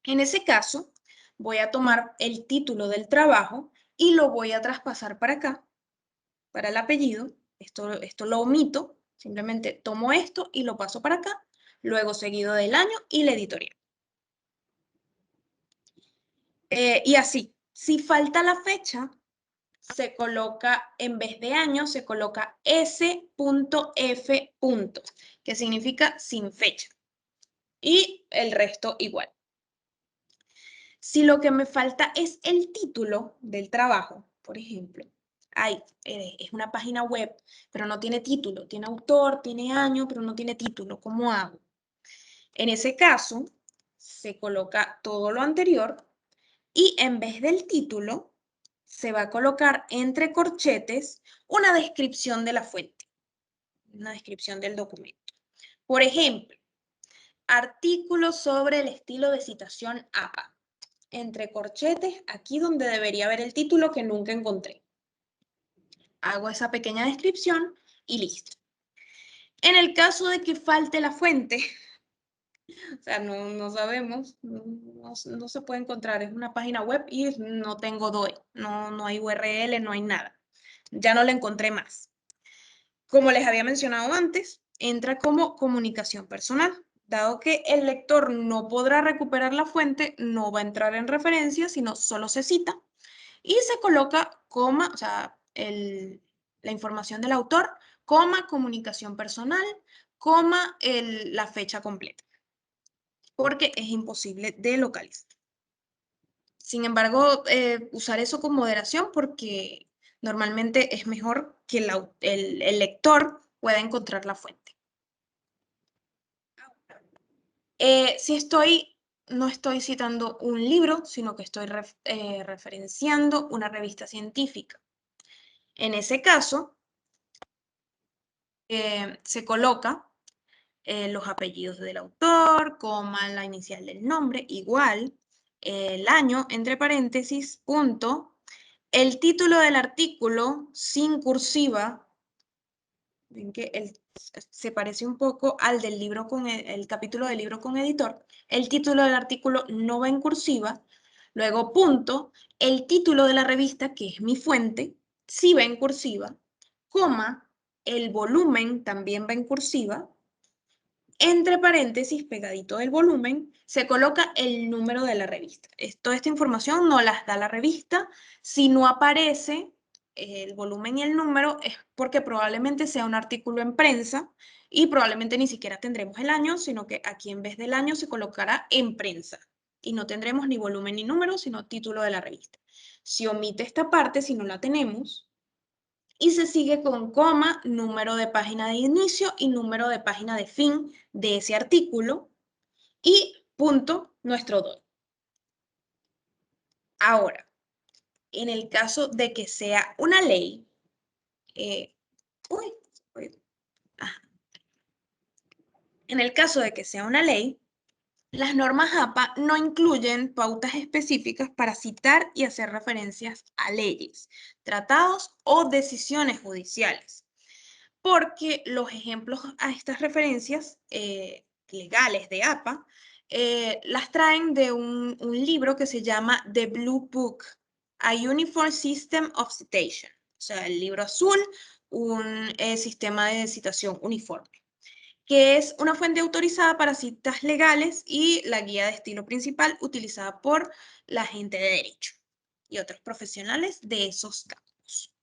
En ese caso, voy a tomar el título del trabajo y lo voy a traspasar para acá, para el apellido. Esto lo omito, simplemente tomo esto y lo paso para acá, luego seguido del año y la editorial. Y así, si falta la fecha, se coloca, en vez de año, se coloca S.F. que significa sin fecha. Y el resto igual. Si lo que me falta es el título del trabajo, por ejemplo, es una página web, pero no tiene título, tiene autor, tiene año, pero no tiene título, ¿cómo hago? En ese caso, se coloca todo lo anterior y en vez del título, se va a colocar entre corchetes una descripción de la fuente, una descripción del documento. Por ejemplo, artículo sobre el estilo de citación APA. Entre corchetes, aquí donde debería haber el título que nunca encontré. Hago esa pequeña descripción y listo. En el caso de que falte la fuente, o sea, no sabemos, no se puede encontrar, es una página web y no tengo DOI, no hay URL, no hay nada. Ya no la encontré más. Como les había mencionado antes, entra como comunicación personal. Dado que el lector no podrá recuperar la fuente, no va a entrar en referencia, sino solo se cita y se coloca coma, o sea, la información del autor, coma, comunicación personal, coma, la fecha completa, porque es imposible de localizar. Sin embargo, usar eso con moderación porque normalmente es mejor que el lector pueda encontrar la fuente. Si no estoy citando un libro, sino que estoy referenciando una revista científica. En ese caso, se coloca los apellidos del autor, coma, la inicial del nombre, igual, el año, entre paréntesis, punto, el título del artículo sin cursiva. Ven que se parece un poco al del libro con el capítulo del libro con editor. El título del artículo no va en cursiva. Luego, punto, el título de la revista, que es mi fuente, sí va en cursiva, coma, el volumen también va en cursiva. Entre paréntesis, pegadito del volumen, se coloca el número de la revista. Toda esta información no las da la revista. Si no aparece el volumen y el número es porque probablemente sea un artículo en prensa y probablemente ni siquiera tendremos el año, sino que aquí en vez del año se colocará en prensa y no tendremos ni volumen ni número, sino título de la revista. Si omite esta parte, si no la tenemos, y se sigue con coma, número de página de inicio y número de página de fin de ese artículo y punto, nuestro DOI. Ahora, en el caso de que sea una ley, en el caso de que sea una ley, las normas APA no incluyen pautas específicas para citar y hacer referencias a leyes, tratados o decisiones judiciales, porque los ejemplos a estas referencias legales de APA las traen de un libro que se llama The Blue Book, A Uniform System of Citation, o sea, el libro azul, un sistema de citación uniforme, que es una fuente autorizada para citas legales y la guía de estilo principal utilizada por la gente de derecho y otros profesionales de esos campos.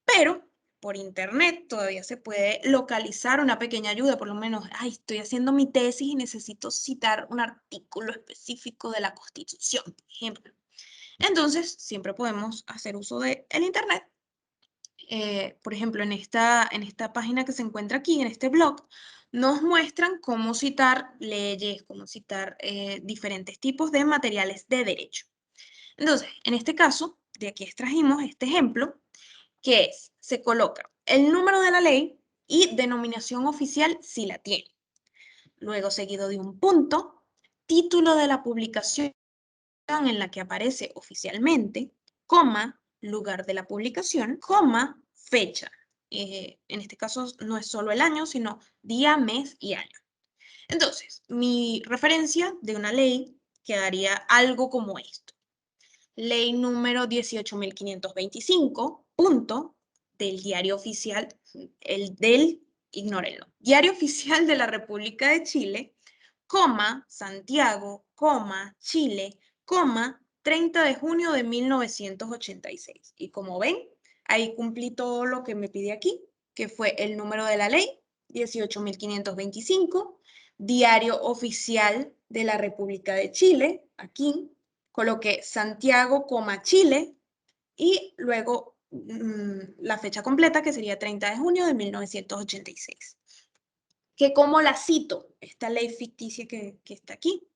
Pero por internet todavía se puede localizar una pequeña ayuda, por lo menos, ay, estoy haciendo mi tesis y necesito citar un artículo específico de la Constitución, por ejemplo. Entonces, siempre podemos hacer uso del internet. Por ejemplo, en esta página que se encuentra aquí, en este blog, nos muestran cómo citar leyes, cómo citar diferentes tipos de materiales de derecho. Entonces, en este caso, de aquí extrajimos este ejemplo, que es, se coloca el número de la ley y denominación oficial si la tiene. Luego, seguido de un punto, título de la publicación en la que aparece oficialmente, coma, lugar de la publicación, coma, fecha. En este caso no es solo el año, sino día, mes y año. Entonces, mi referencia de una ley quedaría algo como esto. Ley número 18.525, punto, del diario oficial, ignórenlo, diario oficial de la República de Chile, coma, Santiago, coma, Chile, coma, 30 de junio de 1986. Y como ven, ahí cumplí todo lo que me pide aquí, que fue el número de la ley, 18.525, diario oficial de la República de Chile, aquí, coloqué Santiago, Chile y luego la fecha completa que sería 30 de junio de 1986. Que como la cito, esta ley ficticia que está aquí,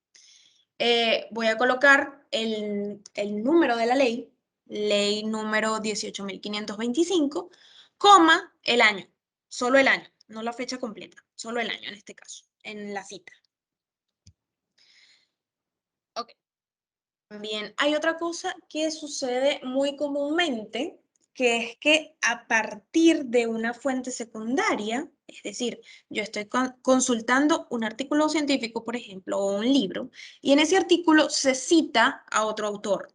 voy a colocar el número de la ley, ley número 18.525, coma, el año, solo el año, no la fecha completa, solo el año en este caso, en la cita. Ok. También hay otra cosa que sucede muy comúnmente, que es que a partir de una fuente secundaria, es decir, yo estoy consultando un artículo científico, por ejemplo, o un libro, y en ese artículo se cita a otro autor.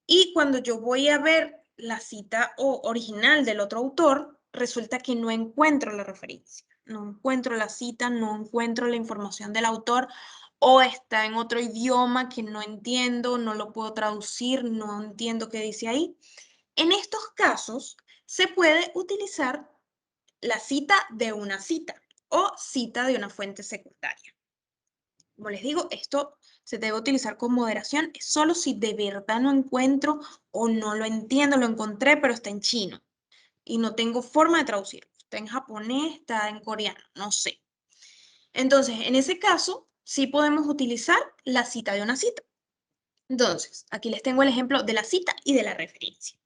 Y cuando yo voy a ver la cita original del otro autor, resulta que no encuentro la referencia, no encuentro la cita, no encuentro la información del autor, o está en otro idioma que no entiendo, no lo puedo traducir, no entiendo qué dice ahí. En estos casos, se puede utilizar la cita de una cita o cita de una fuente secundaria. Como les digo, esto se debe utilizar con moderación, es solo si de verdad no encuentro o no lo entiendo, lo encontré, pero está en chino y no tengo forma de traducirlo. Está en japonés, está en coreano, no sé. Entonces, en ese caso, sí podemos utilizar la cita de una cita. Entonces, aquí les tengo el ejemplo de la cita y de la referencia.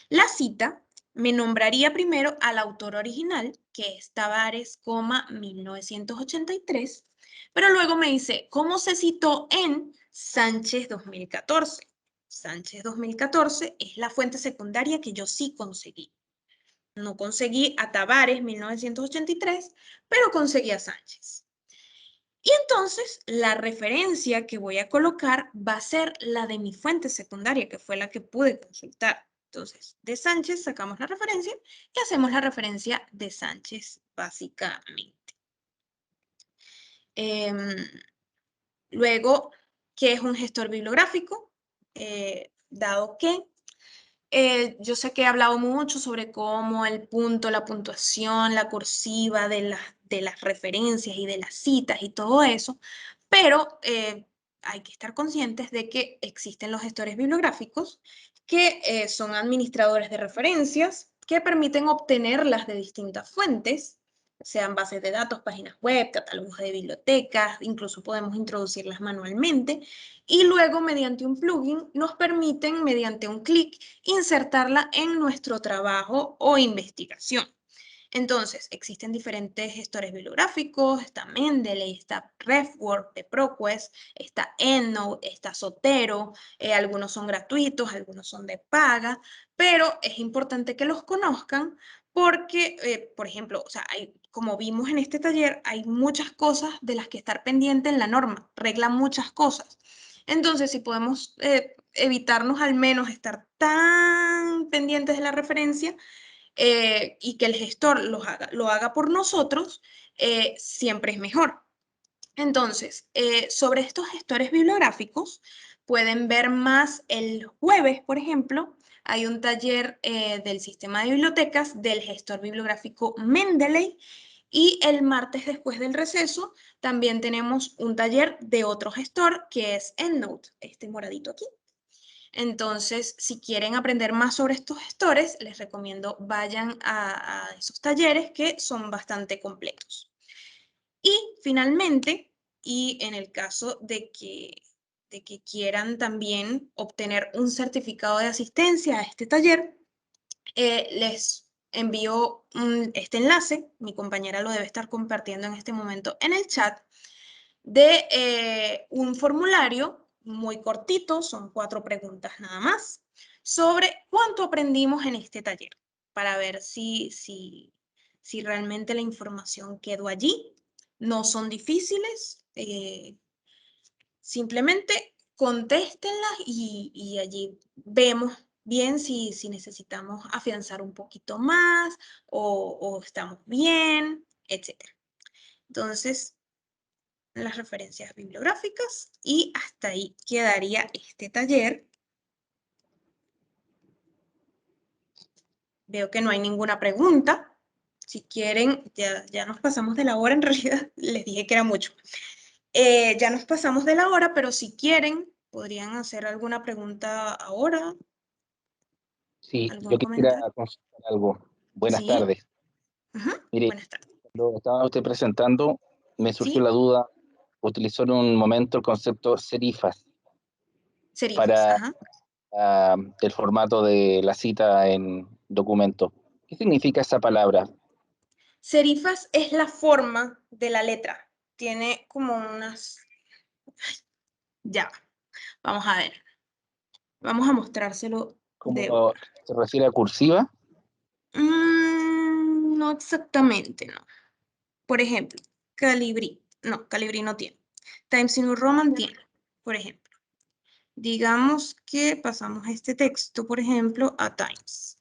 La cita me nombraría primero al autor original, que es Tavares, 1983, pero luego me dice cómo se citó en Sánchez 2014. Sánchez 2014 es la fuente secundaria que yo sí conseguí. No conseguí a Tavares 1983, pero conseguí a Sánchez. Y entonces la referencia que voy a colocar va a ser la de mi fuente secundaria, que fue la que pude consultar. Entonces, de Sánchez sacamos la referencia y hacemos la referencia de Sánchez, básicamente. Luego, ¿qué es un gestor bibliográfico? Dado que yo sé que he hablado mucho sobre cómo el punto, la puntuación, la cursiva de las referencias y de las citas y todo eso, pero hay que estar conscientes de que existen los gestores bibliográficos que son administradores de referencias que permiten obtenerlas de distintas fuentes, sean bases de datos, páginas web, catálogos de bibliotecas, incluso podemos introducirlas manualmente, y luego mediante un plugin nos permiten, mediante un clic, insertarla en nuestro trabajo o investigación. Entonces, existen diferentes gestores bibliográficos, está Mendeley, está RefWorks de ProQuest, está EndNote, está Zotero, algunos son gratuitos, algunos son de paga, pero es importante que los conozcan porque, por ejemplo, o sea, como vimos en este taller, hay muchas cosas de las que estar pendiente en la norma, regla muchas cosas. Entonces, si podemos evitarnos al menos estar tan pendientes de la referencia, y que el gestor lo haga por nosotros, siempre es mejor. Entonces, sobre estos gestores bibliográficos, pueden ver más el jueves, por ejemplo, hay un taller del sistema de bibliotecas del gestor bibliográfico Mendeley, y el martes después del receso también tenemos un taller de otro gestor que es EndNote, este moradito aquí. Entonces, si quieren aprender más sobre estos gestores, les recomiendo vayan a esos talleres que son bastante completos. Y finalmente, y en el caso de que quieran también obtener un certificado de asistencia a este taller, les envío este enlace, mi compañera lo debe estar compartiendo en este momento en el chat, de un formulario muy cortito, son 4 preguntas nada más, sobre cuánto aprendimos en este taller, para ver si realmente la información quedó allí. No son difíciles, simplemente contéstenlas y allí vemos bien si necesitamos afianzar un poquito más o estamos bien, etc. Entonces, las referencias bibliográficas y hasta ahí quedaría este taller. Veo que no hay ninguna pregunta. Si quieren, ya nos pasamos de la hora, en realidad les dije que era mucho. Ya nos pasamos de la hora, pero si quieren, podrían hacer alguna pregunta ahora, Sí, algún yo quisiera comentario. consultar algo. Buenas Sí, tardes. Mire, buenas tardes. lo estaba usted presentando, me surgió Sí, la duda, utilizó en un momento el concepto serifas serifas, para ajá. el formato de la cita en documento. ¿Qué significa esa palabra? Serifas es la forma de la letra. Tiene como unas... Ya, vamos a ver. Vamos a mostrárselo de ¿Cómo una. se refiere a cursiva? No exactamente, no. Por ejemplo, Calibri. No, Calibri no tiene. Times New Roman tiene, por ejemplo. Digamos que pasamos este texto, por ejemplo, a Times.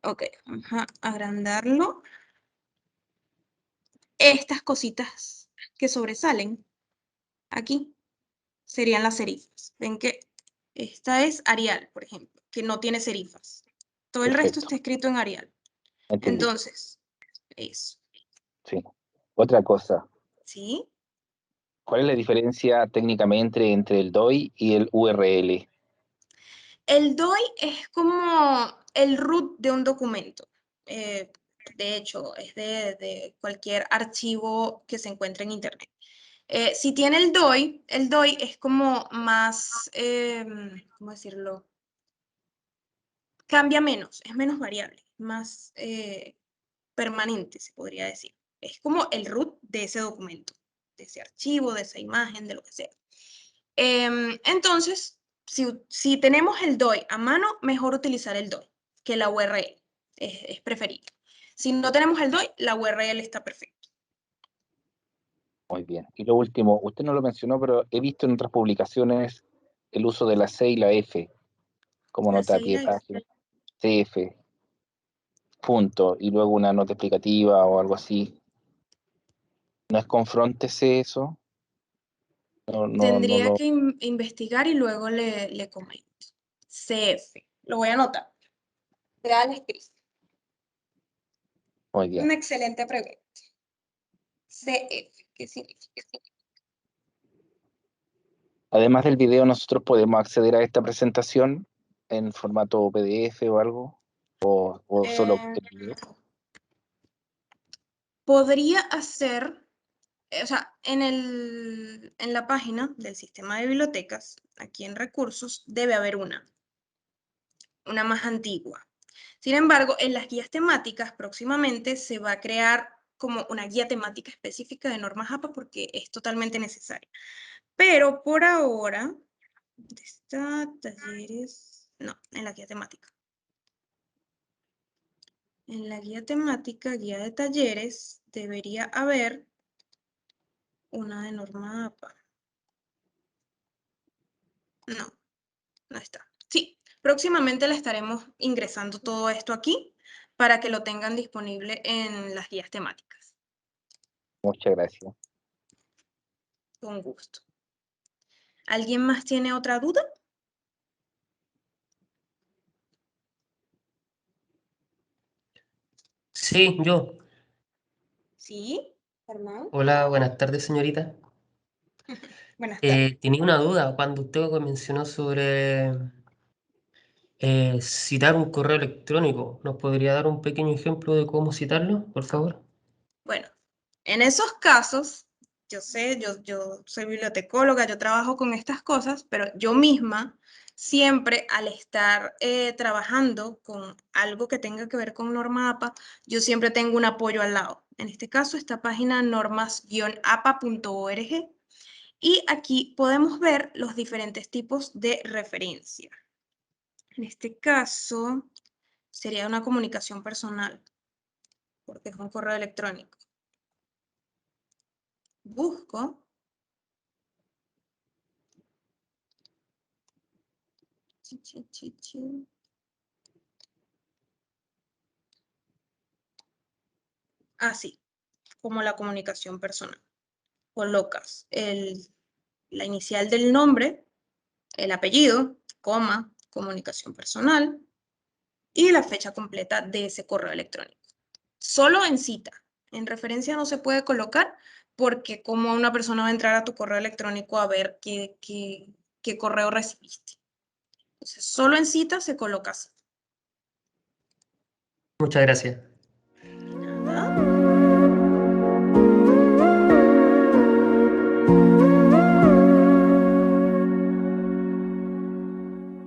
Ok, vamos a agrandarlo. Estas cositas que sobresalen aquí serían las serifas. Ven que esta es Arial, por ejemplo, que no tiene serifas. Todo el resto Perfecto, está escrito en Arial. entendí. Entonces, eso. Sí. Otra cosa, ¿sí? ¿cuál es la diferencia técnicamente entre el DOI y el URL? El DOI es como el root de un documento. De hecho, es de cualquier archivo que se encuentre en Internet. Si tiene el DOI es como más, ¿cómo decirlo? Cambia menos, es menos variable, más permanente, se podría decir. Es como el root de ese documento, de ese archivo, de esa imagen, de lo que sea. Entonces, si tenemos el DOI a mano, mejor utilizar el DOI que la URL. Es preferible. Si no tenemos el DOI, la URL está perfecta. Muy bien. Y lo último, usted no lo mencionó, pero he visto en otras publicaciones el uso de la C y la F como La nota a C y pie la de F. página. CF, punto, y luego una nota explicativa o algo así. ¿No es confróntese eso? No Tendría lo... que investigar y luego le comento. CF. Lo voy a anotar. Real Cris. Muy bien. Una excelente pregunta. CF. ¿Qué significa? Además del video, nosotros podemos acceder a esta presentación en formato PDF o algo, o solo el video. Podría hacer, o sea, en la página del sistema de bibliotecas, aquí en recursos, debe haber una más antigua. Sin embargo, en las guías temáticas próximamente se va a crear como una guía temática específica de normas APA porque es totalmente necesaria. Pero por ahora, ¿dónde está? Talleres, no, en la guía temática. En la guía temática, guía de talleres, debería haber una de norma APA. No, no está. Sí, próximamente le estaremos ingresando todo esto aquí para que lo tengan disponible en las guías temáticas. Muchas gracias. Con gusto. ¿Alguien más tiene otra duda? Sí, yo. Sí, Fernán. Hola, buenas tardes, señorita. Buenas tardes. Tenía una duda cuando usted mencionó sobre citar un correo electrónico. ¿Nos podría dar un pequeño ejemplo de cómo citarlo, por favor? Bueno, en esos casos, yo sé, yo soy bibliotecóloga, yo trabajo con estas cosas, pero yo misma siempre al estar trabajando con algo que tenga que ver con norma APA, yo siempre tengo un apoyo al lado. En este caso, esta página normas-apa.org y aquí podemos ver los diferentes tipos de referencia. En este caso, sería una comunicación personal, porque es un correo electrónico. Busco. Así, como la comunicación personal. Colocas la inicial del nombre, el apellido, coma, comunicación personal y la fecha completa de ese correo electrónico. Solo en cita. En referencia no se puede colocar porque como una persona va a entrar a tu correo electrónico a ver qué correo recibiste. Entonces, solo en cita se coloca así. Muchas gracias.